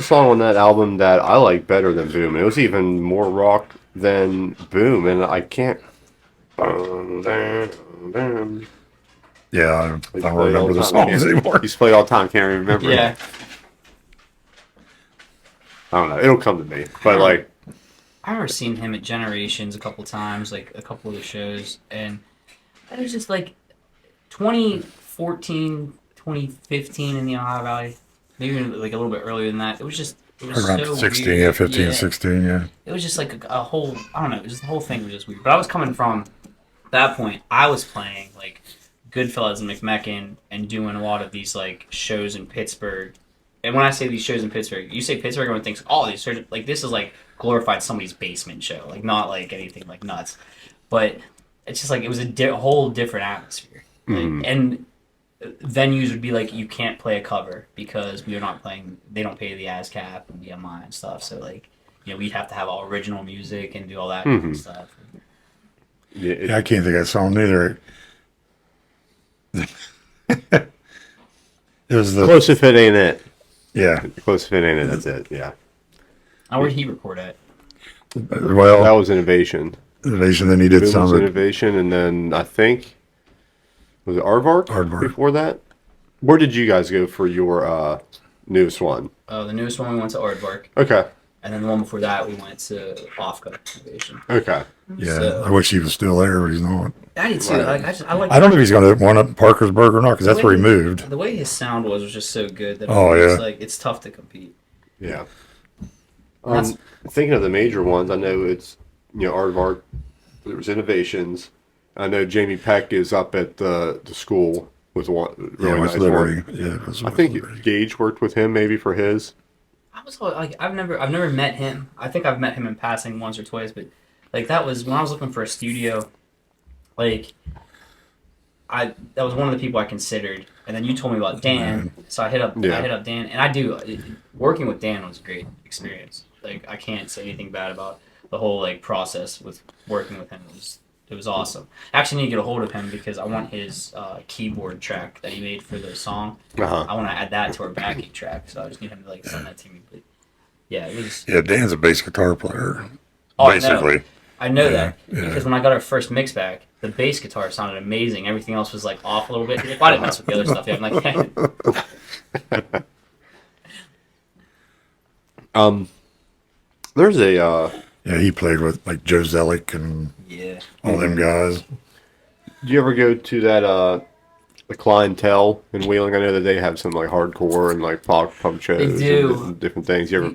song on that album that I like better than Boom. It was even more rock than Boom, and I can't. Yeah, I don't remember the songs anymore. He's played all the time, can't remember. yeah. I don't know. It'll come to me. But like, I remember seeing him at Generations a couple times, like a couple of the shows, and it was just like 2014, 2015 in the Ohio Valley, maybe even like a little bit earlier than that. It was Around so 16, weird. yeah, 15, 16, yeah. It was just like a whole, I don't know, the whole thing was just weird. But I was coming from that point, I was playing like Goodfellas and McMecken and doing a lot of these like shows in Pittsburgh. And when I say these shows in Pittsburgh, you say Pittsburgh, everyone thinks, oh, these shows, like this is like glorified somebody's basement show, like not like anything like nuts. But it's just like it was a whole different atmosphere. Mm-hmm. And venues would be like, you can't play a cover because we are not playing, they don't pay the ASCAP and BMI and stuff. So like, we'd have to have all original music and do all that kind of stuff. Yeah, I can't think of that song either. It was the Close if it ain't it. Yeah. Close if it ain't it, that's it. Yeah. Now, where did he record at? Well, That was Innovation. Innovation. Then he did Boom some was of it. Innovation, and then I think was it Aardvark? Aardvark. Before that. Where did you guys go for your newest one? The newest one, we went to Aardvark. Okay. And then the one before that, we went to Ofka Innovation. Okay. Yeah, So- I wish he was still there, but he's not. I did too. Right. I like. I don't know if he's going to one up Parkersburg or not, because that's where he moved. The way his sound was just so good that Oh, it's yeah. like it's tough to compete. Yeah. That's- Thinking of the major ones, I know it's Aardvark. There was Innovations. I know Jamie Peck is up at the school with one really Yeah, nice West Liberty. one. Yeah, it was I West think Liberty. Gage worked with him maybe for his. I was like, I've never met him. I think I've met him in passing once or twice, but like that was when I was looking for a studio. Like, that was one of the people I considered, and then you told me about Dan, so I hit up Dan, and working with Dan was a great experience. Like, I can't say anything bad about the whole like process with working with him. It It was awesome. I actually need to get a hold of him because I want his keyboard track that he made for the song. Uh-huh. I want to add that to our backing track, so I just need him to like send that to me. But yeah, it was. Yeah, Dan's a bass guitar player. Oh, basically. I know Yeah, that yeah. because when I got our first mix back, the bass guitar sounded amazing. Everything else was like off a little bit. Well, I didn't mess with the other stuff. Yeah, I'm like, There's a Yeah, he played with like Joe Zellick and yeah. all them guys. do you ever go to that the clientele in Wheeling? I know that they have some like hardcore and like punk shows do. and different things. You ever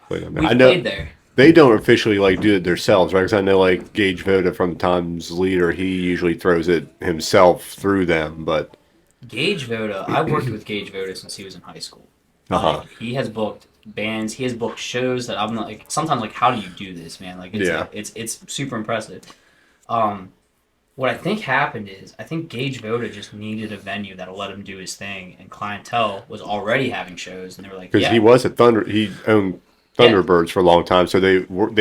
played on that? We I know played there. they don't officially like do it themselves, right? Because I know like Gage Voda from the Times Leader, he usually throws it himself through them, but Gage Voda. I worked with Gage Voda since he was in high school. Uh-huh. Like, he has booked bands. He has booked shows that I'm like. Sometimes like, how do you do this, man? Like, it's super impressive. What I think happened is I think Gage Voda just needed a venue that'll let him do his thing, and Clientele was already having shows, and they were like, because yeah, he was he owned Thunderbirds for a long time, so they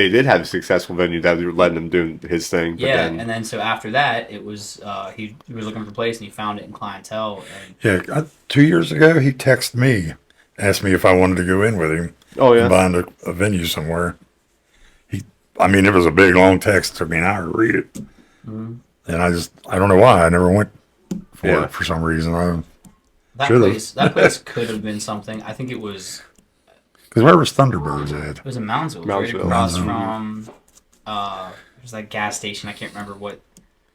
did have a successful venue that were letting him do his thing. But yeah, then, and then so after that, it was he was looking for a place, and he found it in Clientele, and Yeah, 2 years ago, he texted me, asked me if I wanted to go in with him. Oh, yeah. And find a venue somewhere. It was a big, long text. It took me an hour to read it. Mm-hmm. And I don't know why. I never went for Yeah. it for some reason. that place could have been something. I think it was. Because where was Thunderbirds at? It was in Moundsville. It was right Moundsville. across Mm-hmm. from, there's that gas station. I can't remember what.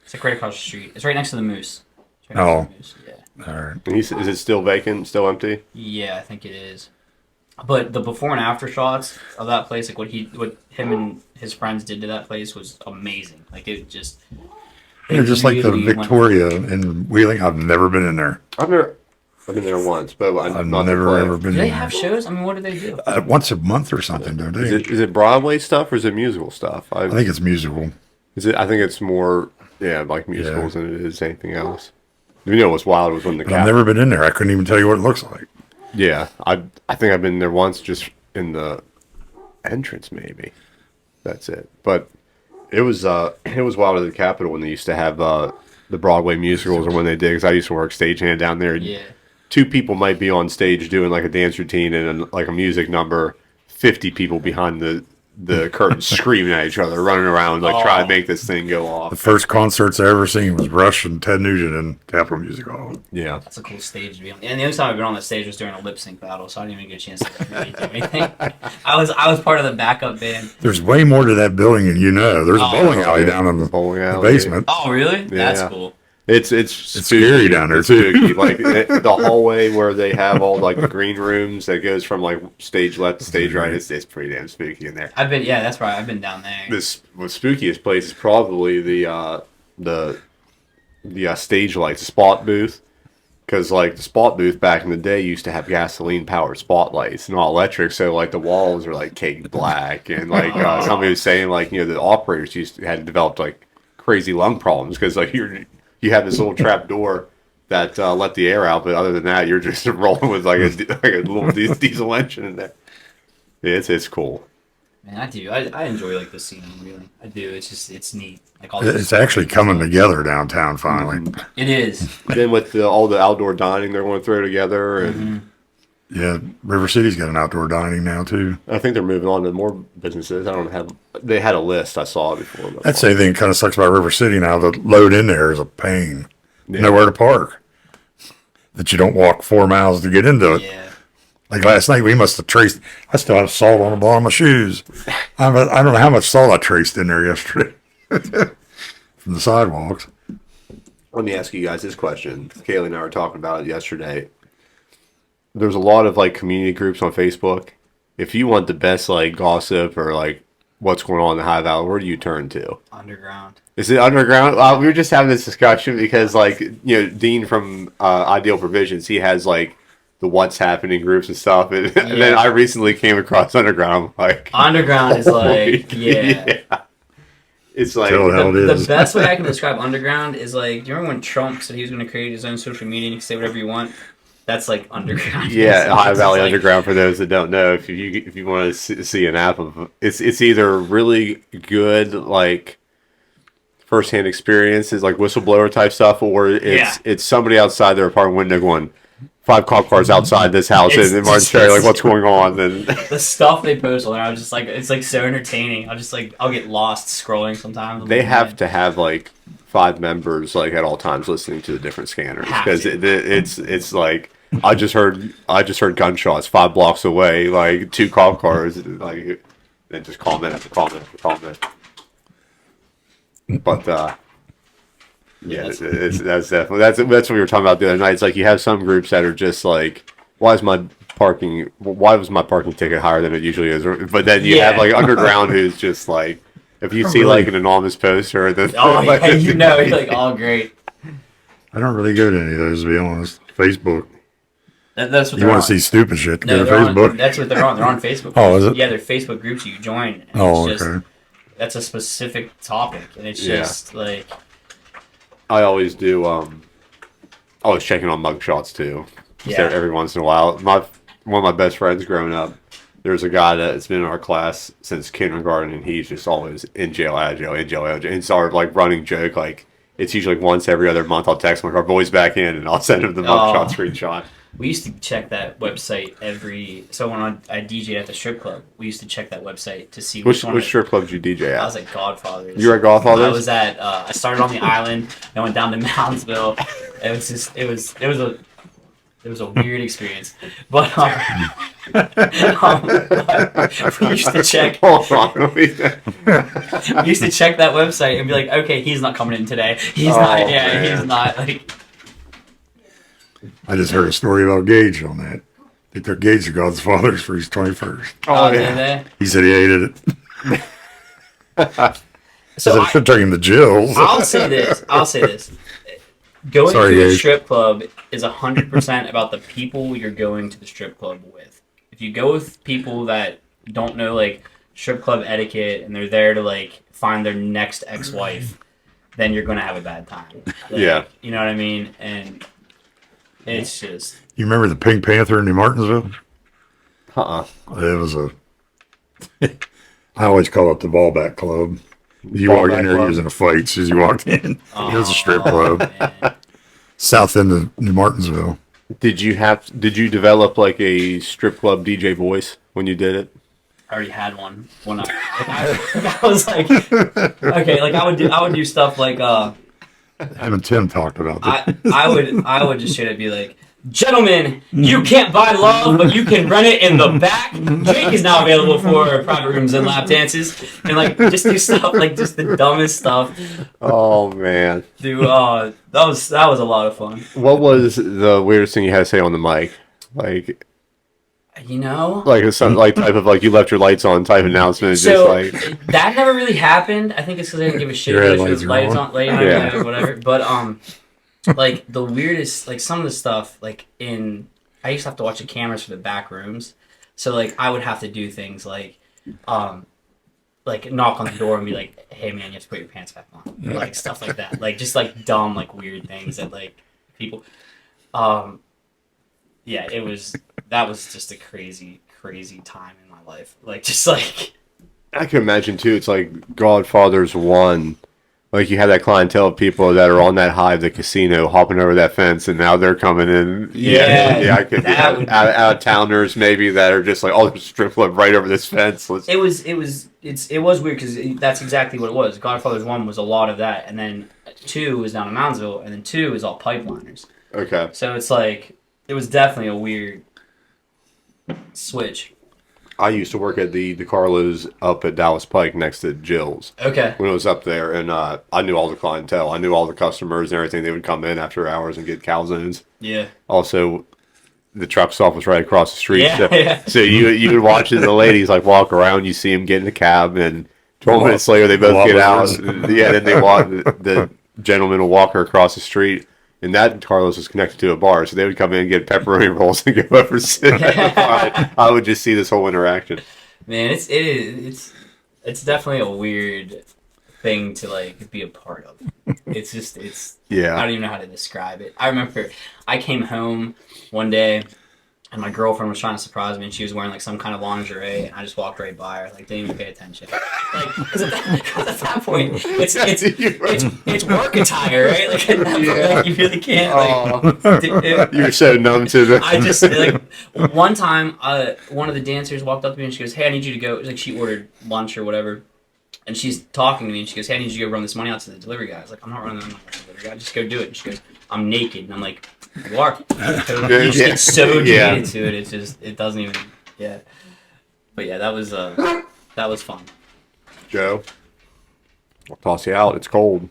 It's like right across the street. It's right next to the Moose. It's right next to the Moose. Yeah. All right. and is it still vacant, still empty? Yeah, I think it is. But the before and after shots of that place, like what him and his friends did to that place was amazing. Like it just. Yeah, just like the really went- Victoria in Wheeling. I've never been in there. I've been there once, but I've not never, to play. ever been Do they in have there. shows? I mean, what do they do? Once a month or something, don't they? Is it Broadway stuff or is it musical stuff? I think it's musical. I think it's more like musicals than it is anything else. You know what's wild was when the But I've never been in there. I couldn't even tell you what it looks like. Yeah, I think I've been there once, just in the entrance, maybe. That's it. But it was wild at the Capitol when they used to have the Broadway musicals, or when they did. Because I used to work stagehand down there. Yeah. 2 people might be on stage doing like a dance routine and like a music number. 50 people behind the curtain screaming at each other, running around trying to make this thing go The off. first concerts I ever seen was Rush and Ted Nugent in Capitol Music Hall. Yeah. That's a cool stage to be on. And the only time I've been on the stage was during a lip sync battle, so I didn't even get a chance to really do anything. I was part of the backup band. There's way more to that building than you know. There's a bowling alley down in the Bowling alley. basement. Oh, really? That's Yeah. cool. It's scary down there, It's too. spooky. Like the hallway where they have all like the green rooms that goes from like stage left to stage right. It's pretty damn spooky in there. That's right. I've been down there. The spookiest place is probably the stage lights, the spot booth. Because like the spot booth back in the day used to have gasoline powered spotlights and all electric, so like the walls are like caked black, and like somebody was saying like the operators had developed like crazy lung problems because like you have this little trap door that let the air out, but other than that you're just rolling with like a little diesel engine in there. Yeah, it's cool. Man, I do. I enjoy like the scene really. I do. It's neat. Like all It's actually coming together downtown finally. It is. Then with all the outdoor dining they're going to throw together, and Yeah, River City's got an outdoor dining now too. I think they're moving on to more businesses. I don't have. They had a list. I saw it before. But That's the thing kind of sucks about River City now. The load in there is a pain. Yeah. Nowhere to park. That you don't walk 4 miles to get into it. Yeah. Like last night, we must have traced. I still have salt on the bottom of my shoes. I don't know how much salt I traced in there yesterday from the sidewalks. Let me ask you guys this question. Kaylee and I were talking about it yesterday. There's a lot of like community groups on Facebook. If you want the best like gossip or like what's going on in the High Valley, where do you turn to? Underground. Is it underground? We were just having this discussion because like Dean from Ideal Provisions, he has like the what's happening groups and stuff, and then I recently came across underground. I'm like Underground is like yeah. It's like Tell how it The is. best way I can describe underground is like, do you remember when Trump said he was going to create his own social media and you can say whatever you want? That's like underground. Yeah, High It's Valley like- Underground. For those that don't know, if you want to see an app of it's either really good, like firsthand experiences, like whistleblower type stuff, or it's somebody outside their apartment window going, 5 cop cars outside this house, and Martin Cherry, like, what's going on? And the stuff they post on there, I'm just like, it's like so entertaining. I'll get lost scrolling sometimes. they have to have like 5 members like at all times listening to the different scanners, because it's like I just heard gunshots 5 blocks away, like 2 cop cars, like, then just comment after comment after comment. But yeah, that's definitely that's what we were talking about the other night. It's like you have some groups that are just like, why was my parking ticket higher than it usually is? But then you have like underground who's just like, if you see like an anonymous poster, then like, you're like, oh great. I don't really go to any of those, to be honest. Facebook. That's what you want to see stupid shit? Go to Facebook. That's what they're on. They're on Facebook. Oh, is it? Yeah, they're Facebook groups you join. And okay. That's a specific topic, and it's just like. I always do. Always checking on mugshots too. Every once in a while. One of my best friends growing up, there's a guy that's been in our class since kindergarten, and he's just always in jail, out of jail, in jail, out of jail. And it's our like running joke. Like, it's usually like once every other month. I'll text him like, our boy's back in, and I'll send him the mugshot screenshot. We used to check that website so when I DJ at the strip club, we used to check that website to see which strip club did you DJ at? I was at Godfather's. You were at Godfather's? I was at I started on the island, I went down to Moundsville. It was a weird experience. But we used to check we used to check that website and be like, okay, he's not coming in today. He's not like. I just heard a story about Gage on that. They took Gage to Godfather's for his 21st. Oh, yeah. He said he hated it. So I should take him to Jill's. I'll say this. Going to a strip club is 100% about the people you're going to the strip club with. If you go with people that don't know like strip club etiquette and they're there to like find their next ex-wife, then you're gonna have a bad time. Like, you know what I mean? And it's just. You remember the Pink Panther in New Martinsville? It was I always call it the Ballback Club. You walked in there, he was in a fight as soon as you walked in. It was a strip club. South end of New Martinsville. Did you develop like a strip club DJ voice when you did it? I already had one when I was like, okay, like I would do stuff like Him and Tim talked about that. I would just straight up be like, gentlemen, you can't buy love, but you can rent it in the back. Jake is now available for private rooms and lap dances, and like just do stuff like just the dumbest stuff. Oh man, dude, that was a lot of fun. What was the weirdest thing you had to say on the mic? Like, like some like type of like you left your lights on type announcement. So just like that never really happened. I think it's because I didn't give a shit. Lights on, whatever. But like the weirdest, like some of the stuff, like I used to have to watch the cameras for the back rooms, so like I would have to do things like knock on the door and be like, hey man, you have to put your pants back on, like stuff like that, like just like dumb, like weird things that like people, yeah, that was just a crazy time in my life, like just like. I can imagine too. It's like Godfather's 1. Like, you have that clientele of people that are on that high of the casino, hopping over that fence, and now they're coming in. Yeah. I could out of towners maybe that are just like, oh, there's a strip club right over this fence. It was weird because that's exactly what it was. Godfather's 1 was a lot of that, and then 2 was down in Moundsville, and then 2 is all pipeliners. Okay. So it's like it was definitely a weird switch. I used to work at the Carlos up at Dallas Pike next to Jill's. Okay. When it was up there, and I knew all the clientele. I knew all the customers and everything. They would come in after hours and get calzones. Yeah. Also, the truck stop was right across the street. Yeah. So you would watch the ladies like walk around. You see them get in the cab, and 12 minutes later they both get out. Then they walk. The gentleman will walk her across the street. And that Carlos was connected to a bar, so they would come in and get pepperoni rolls and go over. I would just see this whole interaction. Man, it's definitely a weird thing to like be a part of. It's I don't even know how to describe it. I remember I came home one day and my girlfriend was trying to surprise me, and she was wearing like some kind of lingerie, and I just walked right by her, like didn't even pay attention. Like, because at that point, it's work attire, right? Like, at that point, like you really can't. Like, You're so numb to the. I just like one time, one of the dancers walked up to me and she goes, "Hey, I need you to go." Like she ordered lunch or whatever, and she's talking to me and she goes, "Hey, I need you to go run this money out to the delivery guy." I was like, "I'm not running the money out to the delivery guy. Just go do it." And she goes, "I'm naked," and I'm like, "You are." You just get so jaded to it. It's just it doesn't even. Yeah. But yeah, that was fun. Joe, I'll toss you out. It's cold.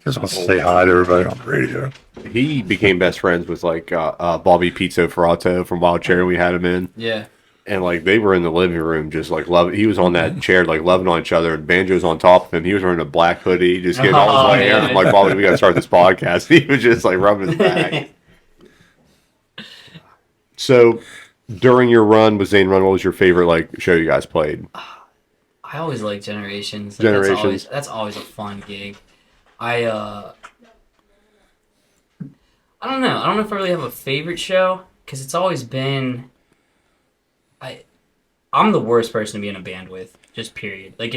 Just wants to say hi to everybody on the radio. He became best friends with like Bobby Pizzo Ferrato from Wild Cherry. We had him in. Yeah. And like they were in the living room, just like love. He was on that chair, like loving on each other, and Banjo's on top of him. He was wearing a black hoodie, just getting all his white hair. I'm like, Bobby, we got to start this podcast. He was just like rubbing his back. So, during your run with Zane Run, what was your favorite like show you guys played? I always like Generations. Like, Generations. That's always a fun gig. I don't know. I don't know if I really have a favorite show because it's always been. I'm the worst person to be in a band with. Just period. Like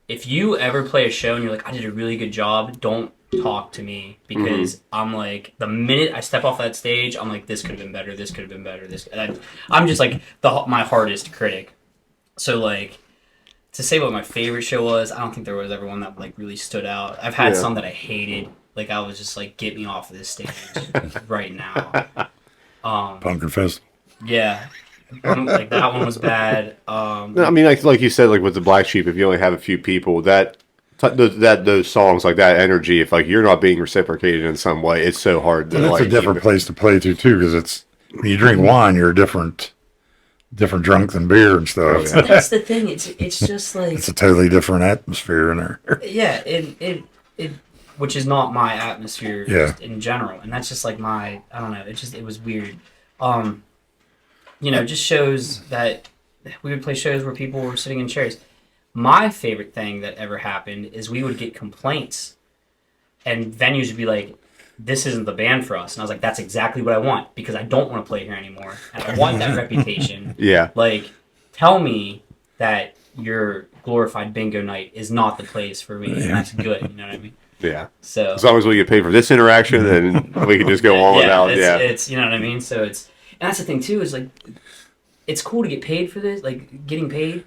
if you ever play a show and you're like, I did a really good job, don't talk to me because I'm like the minute I step off that stage, I'm like, this could have been better. This could have been better. I'm just like my hardest critic. So like. To say what my favorite show was, I don't think there was ever one that like really stood out. I've had some that I hated. Like I was just like, get me off of this stage right now. Pumpkin Festival. Yeah, like that one was bad. No, I mean, like you said, like with the Black Sheep, if you only have a few people, those songs, like that energy, if like you're not being reciprocated in some way, it's so hard to. And it's like, a different place to play to too, because it's when you drink wine, you're a different drunk than beer and stuff. That's the thing. It's just like it's a totally different atmosphere in there. Yeah, it which is not my atmosphere just in general, and that's just like I don't know. It was weird. Just shows that we would play shows where people were sitting in chairs. My favorite thing that ever happened is we would get complaints, and venues would be like, this isn't the band for us. And I was like, that's exactly what I want because I don't want to play here anymore. And I want that reputation. Yeah. Like, tell me that your glorified bingo night is not the place for me. And that's good. You know what I mean? Yeah. So as long as we get paid for this interaction, then we can just go on without. It's you know what I mean? So and that's the thing too, is like, it's cool to get paid for this, like getting paid.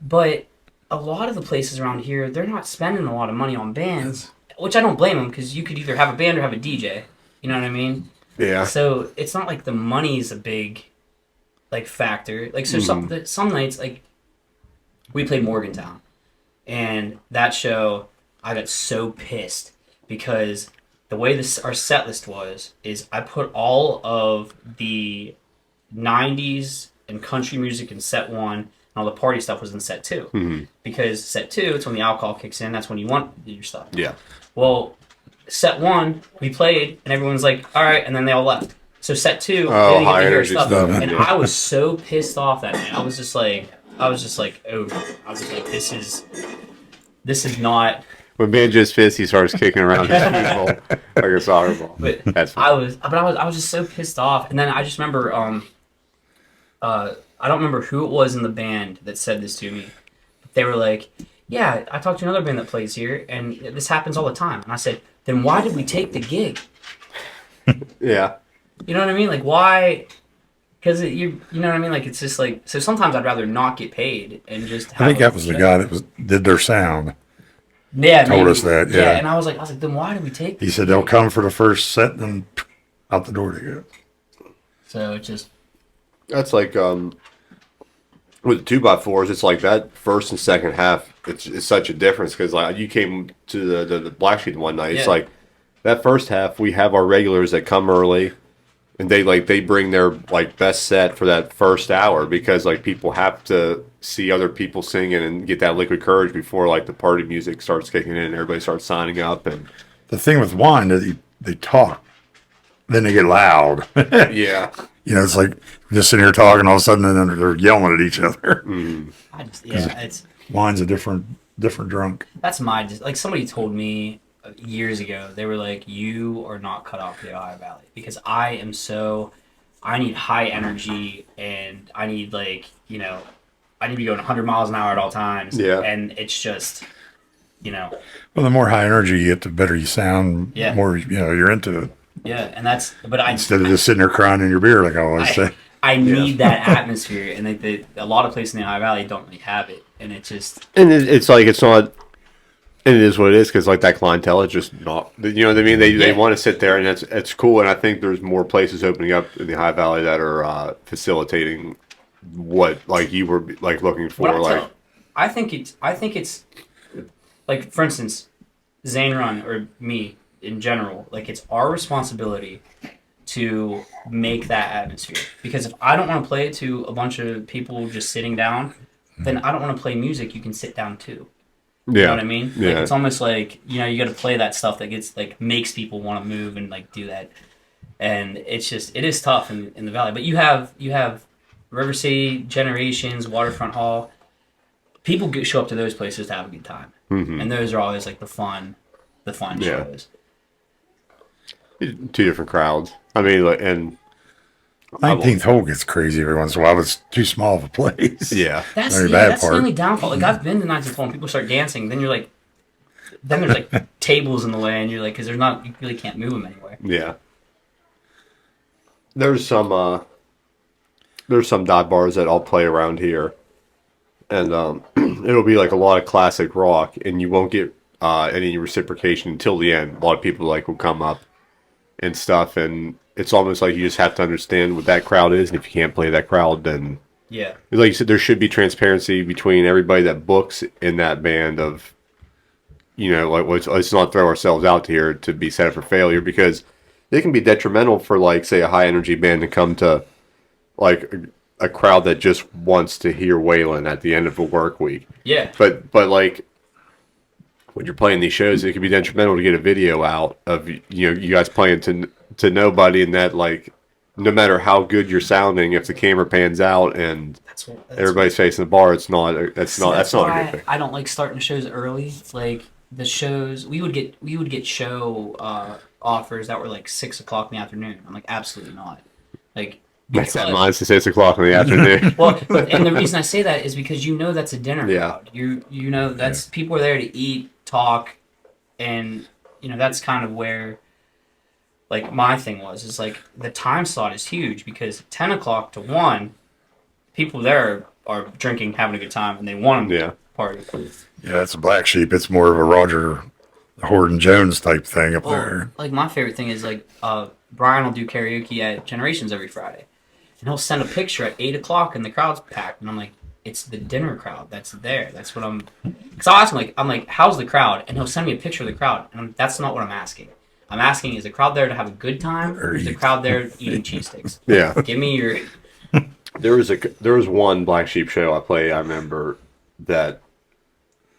But a lot of the places around here, they're not spending a lot of money on bands. Which I don't blame them because you could either have a band or have a DJ. You know what I mean? Yeah. So it's not like the money's a big, like, factor. Like, so some nights, like, we played Morgantown. And that show, I got so pissed because the way our set list is I put all of the 90s and country music in set 1. All the party stuff was in set 2. Because set 2, it's when the alcohol kicks in. That's when you want your stuff. Yeah. Well, set 1, we played, and everyone's like, all right, and then they all left. So set 2, they didn't high get to hear energy stuff. stuff. And I was so pissed off that night. I was just like, this is not... When Banjo's fist, he starts kicking around his people like a soccer ball. But that's I was just so pissed off. And then I just remember, I don't remember who it was in the band that said this to me. They were like, yeah, I talked to another band that plays here, and this happens all the time. And I said, then why did we take the gig? Yeah. You know what I mean? Like, why? Because you know what I mean? Like, it's just like, so sometimes I'd rather not get paid and just have I think that was the guy that did their sound. Yeah, told us that. Yeah, and I was like, then why did we take? He said they'll come for the first set and then out the door they go. So it just. That's like with 2x4s. It's like that first and second half. It's such a difference because like you came to the Black Sheep one night. It's like that first half we have our regulars that come early, and they bring their like best set for that first hour because like people have to see other people singing and get that liquid courage before like the party music starts kicking in and everybody starts signing up. And the thing with wine is they talk, then they get loud. Yeah. You know, it's like just sitting here talking, all of a sudden, and then they're yelling at each other. It's wine's a different drunk. That's like somebody told me years ago. They were like, "You are not cut out for the Ohio Valley," because I need high energy, and I need I need to be going 100 miles an hour at all times. Yeah. And it's just, Well, the more high energy you get, the better you sound. Yeah. More, you're into it. yeah, and Instead of just sitting there crying in your beer, like I always say. I need that atmosphere, and a lot of places in the Ohio Valley don't really have it, and it just And it's like it's not. And it is what it is because like that clientele is just not. You know what I mean? They want to sit there, and it's cool. And I think there's more places opening up in the High Valley that are facilitating what like you were like looking for. I think it's like, for instance, Zane Run or me in general. Like, it's our responsibility to make that atmosphere, because if I don't want to play it to a bunch of people just sitting down, then I don't want to play music you can sit down to. You know what I mean? Yeah. Like, it's almost like, you got to play that stuff that gets makes people want to move and do that. And it is tough in the valley. But you have River City, Generations, Waterfront Hall. People show up to those places to have a good time, and those are always like the fun shows. 2 different crowds. I mean, like, and 19th hole gets crazy every once in a while. It's too small of a place. yeah, That's Very bad that's part. the only downfall. Like, I've been to 19th hole and people start dancing, then there's like tables in the way, and you're like, because you really can't move them anywhere. yeah. There's some dive bars that I'll play around here, and it'll be like a lot of classic rock, and you won't get any reciprocation until the end. A lot of people will come up and stuff, and it's almost like you just have to understand what that crowd is, and if you can't play that crowd, then Yeah. like you said, there should be transparency between everybody that books in that band of, let's not throw ourselves out here to be set up for failure, because it can be detrimental for, like, say, a high energy band to come to like a crowd that just wants to hear Waylon at the end of a work week. Yeah. But like when you're playing these shows, it can be detrimental to get a video out of you guys playing to nobody, and that, like, no matter how good you're sounding, if the camera pans out and everybody's facing the bar, that's not a good thing. I don't like starting shows early. Like, the shows we would get show offers that were like 6 o'clock in the afternoon. I'm like, absolutely not. Like, That's at mine's to 6 o'clock in the afternoon. well, and the reason I say that is because that's a dinner Yeah. crowd. That's people are there to eat, talk, and that's kind of where, like, my thing is like, the time slot is huge, because 10 o'clock to 1, people there are drinking, having a good time, and they want to party. Yeah, it's a black sheep. It's more of a Roger Horton Jones type thing up there. Like, my favorite thing is, like, Brian will do karaoke at Generations every Friday, and he'll send a picture at 8 o'clock and the crowd's packed, and I'm like, it's the dinner crowd that's there. That's what because I'll ask him, I'm like, how's the crowd? And he'll send me a picture of the crowd, and that's not what I'm asking. I'm asking, is the crowd there to have a good time, or is the crowd there eating cheese sticks? Yeah. Give me your... There was one Black Sheep show I remember, that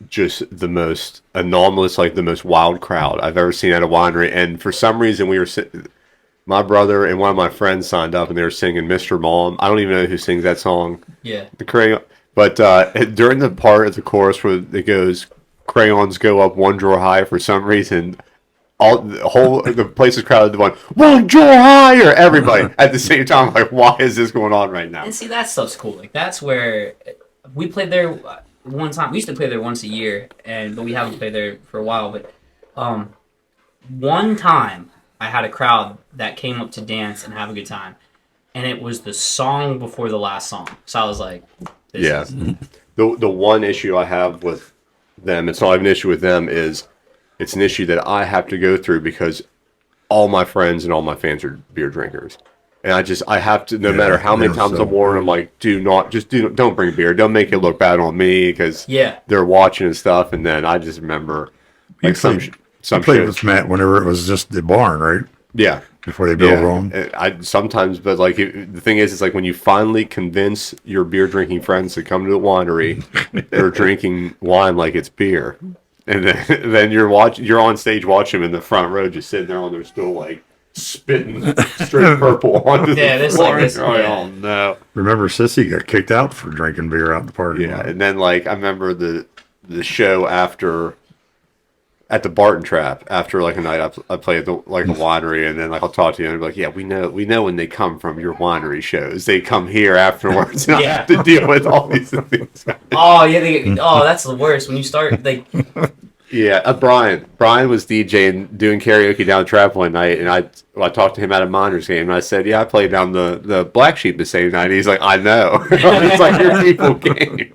just the most anomalous, like the most wild crowd I've ever seen at a winery. And for some reason, my brother and one of my friends signed up, and they were singing Mr. Mom. I don't even know who sings that song. Yeah. The crayon. But during the part of the chorus where it goes, crayons go up one drawer high, for some reason, the place is crowded. One drawer higher, everybody at the same time. Like, why is this going on right now? And see, that stuff's cool. Like, that's where we played there one time. We used to play there once a year, but we haven't played there for a while. But one time I had a crowd that came up to dance and have a good time, and it was the song before the last song. So I was like, The one issue I have with them, it's not even an issue with them, is it's an issue that I have to go through, because all my friends and all my fans are beer drinkers. And I have to, no matter how many times I'm warned, I'm like, don't bring beer. Don't make it look bad on me, because they're watching and stuff. And then I just remember, like, some played with Matt whenever it was just the barn, right? Yeah. Before they built Rome. I sometimes, but like, the thing is, it's like when you finally convince your beer drinking friends to come to the winery, they're drinking wine like it's beer. And then you're on stage watching them in the front row, just sitting there on their stool, like, spitting straight purple onto the floor. Oh no! Remember, Sissy got kicked out for drinking beer out in the party. Yeah, and then, like, I remember the show after at the Barton Trap after like a night I play at the like a winery, and then like I'll talk to you and be like, yeah, we know when they come from your winery shows, they come here afterwards, and I have to deal with all these things. Oh yeah, that's the worst when you start like. Yeah, Brian was DJing doing karaoke down the trap one night, and I talked to him at a Miners game, and I said, yeah, I played down the Black Sheep the same night. And he's like, I know. It's like your people game.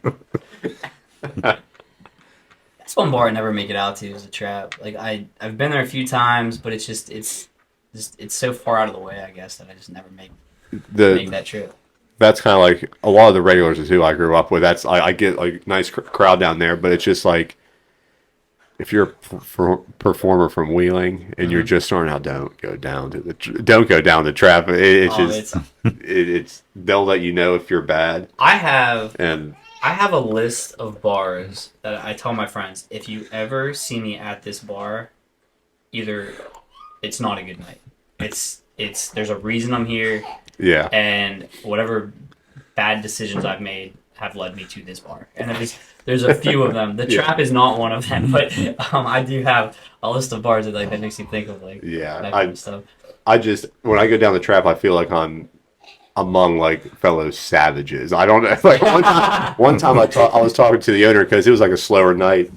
That's one bar I never make it out to is the trap. Like I've been there a few times, but it's so far out of the way, I guess, that I just never make that trip. That's kind of like a lot of the regulars is who I grew up with. That's I get like nice crowd down there, but it's just like if you're a performer from Wheeling and you're just starting out, don't go down the trap. It's they'll let you know if you're bad. I have a list of bars that I tell my friends, if you ever see me at this bar, either it's not a good night. It's there's a reason I'm here. Yeah. And whatever bad decisions I've made have led me to this bar. And there's a few of them. The trap is not one of them, but I do have a list of bars that makes me think of that kind of stuff. I just when I go down the trap, I feel like I'm among like fellow savages. I don't know. Like one time I was talking to the owner because it was like a slower night,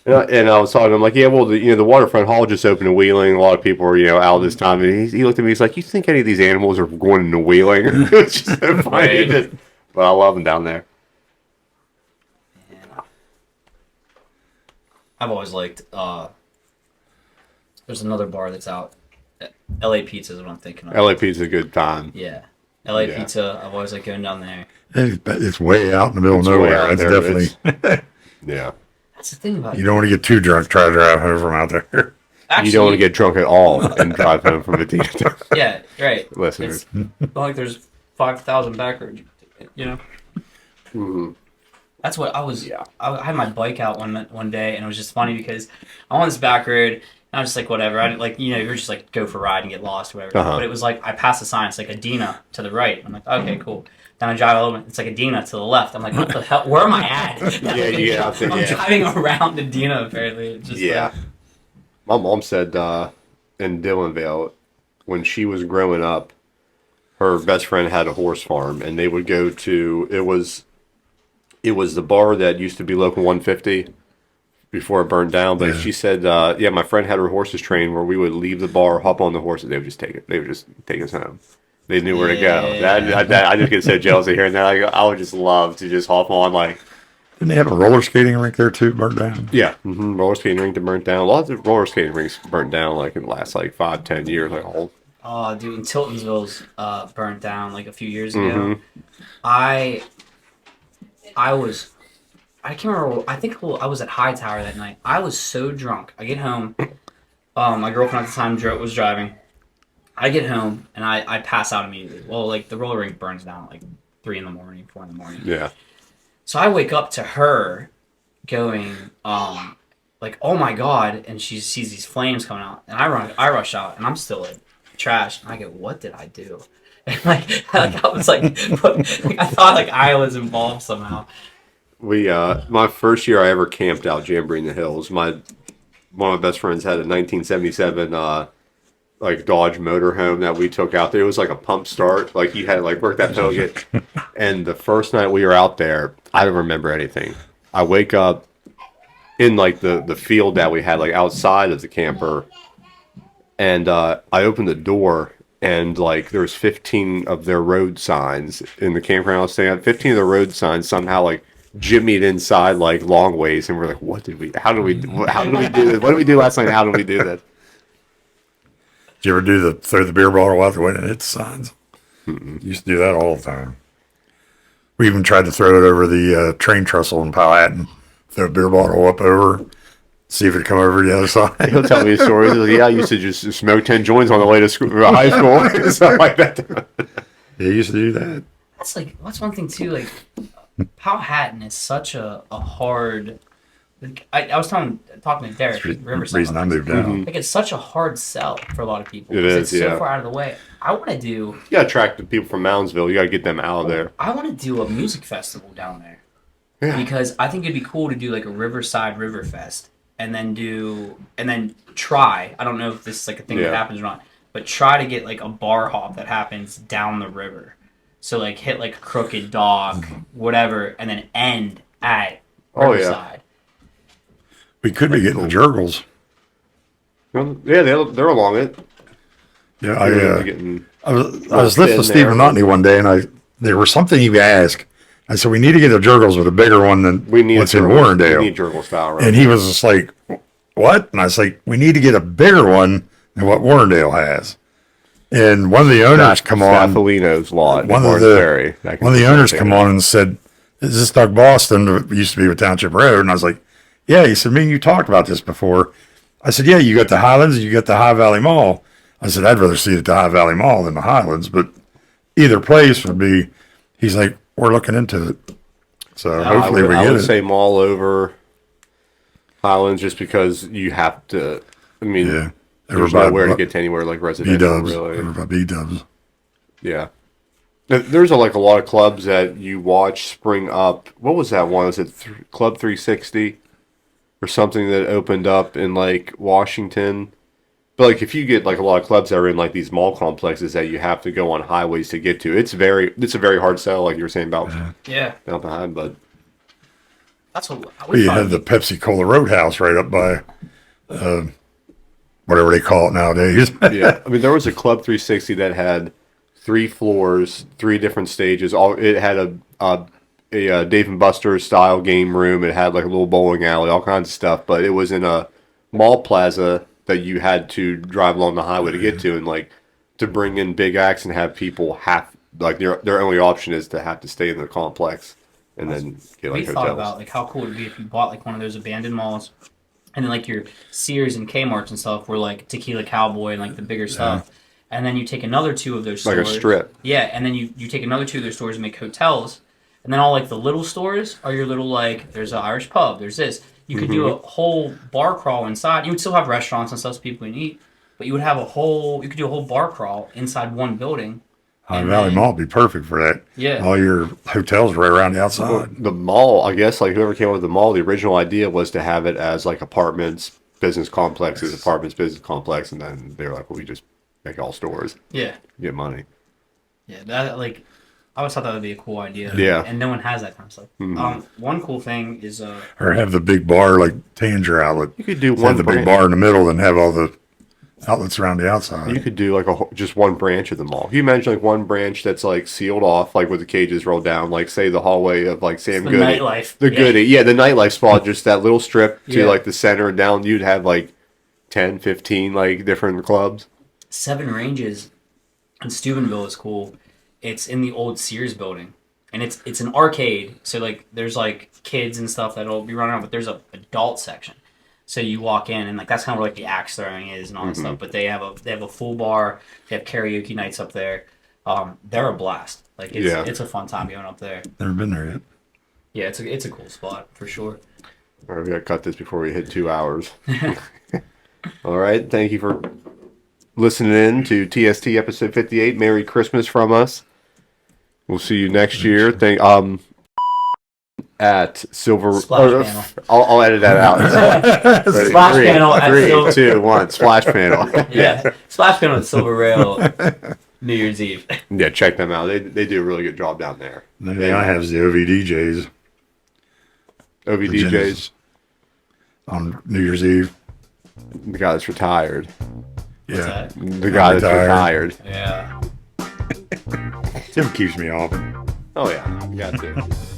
and I was talking to him like, yeah, well, the waterfront hall just opened in Wheeling. A lot of people were out this time, and he looked at me. He's like, you think any of these animals are going into Wheeling? It's just so funny. Right. But I love them down there. I've always liked. There's another bar that's out. LA Pizza is what I'm thinking of. LA Pizza is a good time. Yeah. LA Pizza, I've always liked going down there. It's way out in the middle of nowhere. It's definitely. Yeah. That's the thing about You don't want to get too drunk try to drive home from out there. Actually, you don't want to get drunk at all and drive home from Medina. Yeah, right. Listeners. It's not like there's 5,000 back roads, Mm-hmm. That's what I was. Yeah. I had my bike out one day, and it was just funny because I'm on this back road, and I was just like, whatever. I didn't like, you're just like go for a ride and get lost or whatever. Uh-huh. But it was like I passed the sign. It's like Adina to the right. I'm like, okay, cool. Then I drive a little bit. It's like Adina to the left. I'm like, what the hell? Where am I at? Yeah, you get out there. I'm driving around Adina apparently. It's just My mom said in Dillonvale, when she was growing up, her best friend had a horse farm, and they would go to it was the bar that used to be Local 150 before it burned down. But she said, my friend had her horses trained where we would leave the bar, hop on the horses, they would just take us home. They knew where to go. I just get so jealous of hearing that. I would just love to just hop on like. Didn't they have a roller skating rink there too, burnt down? Yeah, roller skating rink that burnt down. A lot of roller skating rinks burnt down like in the last like 5-10 years. Like all. Oh, dude, and Tiltonsville's burnt down like a few years ago. I can't remember. I think I was at Hightower that night. I was so drunk. I get home. My girlfriend at the time was driving. I get home and I pass out immediately. Well, like the roller rink burns down at like 3 in the morning, 4 in the morning. Yeah. So I wake up to her going, like, oh my God, and she sees these flames coming out, and I rush out, and I'm still like trash, and I go, what did I do? And like I was like, I thought like I was involved somehow. We my first year I ever camped out Jamboree in the Hills. One of my best friends had a 1977 like Dodge motorhome that we took out there. It was like a pump start, like you had to like work that tailgate. And the first night we were out there, I don't remember anything. I wake up in like the field that we had like outside of the camper, and I opened the door, and like there's 15 of their road signs in the campground I was staying at. 15 of the road signs somehow like jimmied inside like long ways, and we're like, how did we do this? What did we do last night? How did we do this? Did you ever throw the beer bottle out the window and hit the signs? Used to do that all the time. We even tried to throw it over the train trestle in Powhatan. Throw a beer bottle up over, see if it'd come over the other side. He'll tell me stories. Like, yeah, I used to just smoke 10 joints on the way to school, high school, and stuff like that. Yeah, he used to do that. That's one thing too. Like Powhatan is such a hard. Like, I was talking to Derek. That's the reason I moved down. Like it's such a hard sell for a lot of people. It is, It's so far out of the way. I want to do. You gotta attract the people from Moundsville. You gotta get them out of there. I want to do a music festival down there. Yeah. Because I think it'd be cool to do like a Riverside River Fest and then try. I don't know if this is like a thing that Yeah. happens or not, but try to get like a bar hop that happens down the river. So like hit like a crooked dock, whatever, and then end at Oh, yeah. Riverside. We could be getting the Jurgles. Well, yeah, they're along it. Yeah, They're getting I was listening to Stephen there. Notney one day, and there was something he asked. I said, we need to get the Jurgles with a bigger one than we need what's in We Warrendale. need Jurgle style, right? And he was just like, what? And I was like, we need to get a bigger one than what Warrendale has. And one of the owners come on. Staffolino's lot. One of the owners come on and said, is this Doug Boston? It used to be with Township Road. And I was like, yeah. He said, me and you talked about this before. I said, yeah, you got the Highlands, you got the High Valley Mall. I said, I'd rather see it at the High Valley Mall than the Highlands, but either place would be, he's like, we're looking into it. So hopefully we I get would it. say mall over Highlands just because you have to, I mean, Yeah. there's nowhere to get to anywhere like residential, B-dubs. really. Everybody B-dubs. Yeah. There's a lot of clubs that you watch spring up. What was that one? Was it Club 360 or something that opened up in like Washington? But like if you get like a lot of clubs that are in like these mall complexes that you have to go on highways to get to, it's a very hard sell, like you were saying about Yeah, down behind. But that's what We had the Pepsi Cola Roadhouse right up by whatever they call it nowadays. yeah, I mean there was a Club 360 that had 3 floors, 3 different stages. It had a Dave and Buster's style game room. It had like a little bowling alley, all kinds of stuff. But it was in a mall plaza that you had to drive along the highway to get to, and like to bring in big acts and have people their only option is to have to stay in the complex and then get we like thought hotels. about like how cool it would be if you bought like one of those abandoned malls, and then like your Sears and Kmart's and stuff were like Tequila Cowboy and like the bigger stuff, and then you take another 2 of those Like stores, a strip. yeah, and then you take another 2 of those stores and make hotels, and then all like the little stores are your little like there's an Irish pub, there's this. You could do a whole bar crawl inside. You would still have restaurants and stuff so people can eat, but you would have you could do a whole bar crawl inside one building. High And Valley then- Mall would be perfect for that. Yeah. All your hotels right around the outside. The mall, I guess, like whoever came up with the mall, the original idea was to have it as like apartments, business complexes, apartments, business complex, and then they were like, well, we just make all stores, Yeah. get money. Yeah, that like I always thought that would be a cool idea. Yeah. And no one has that kind of stuff. One cool thing is Or have the big bar like Tanger Outlet. You could do Have one the big branch. bar in the middle and have all the outlets around the outside. You could do like just one branch of the mall. You imagine like one branch that's like sealed off, like with the cages rolled down, like say the hallway of like Sam the Goody, nightlife. the Yeah. Goody, yeah, the nightlife spot, just that little strip to Yeah. like the center and down. You'd have like 10, 15 like different clubs. 7 Ranges in Steubenville is cool. It's in the old Sears building. And it's an arcade. So like there's like kids and stuff that'll be running around, but there's a adult section. So you walk in and like that's kind of where like the axe throwing is and all that stuff. But they have a full bar. They have karaoke nights up there. They're a blast. Like it's a fun time going up there. Never been there yet. Yeah, it's a cool spot for sure. All right, we got to cut this before we hit 2 hours. All right, thank you for listening in to TST episode 58. Merry Christmas from us. We'll see you next year. At Silver. Splash panel. I'll edit that out. Ready? Splash panel at 3, Silver. 2, 1. Splash panel. Yeah, Splash Panel at Silver Rail, New Year's Eve. Yeah, check them out. They do a really good job down there. The thing I have is the OVDJs. OVDJs. On New Year's Eve. The guy that's retired. Yeah. What's The guy that's retired. Yeah. Tim keeps me off. Oh yeah, you got to.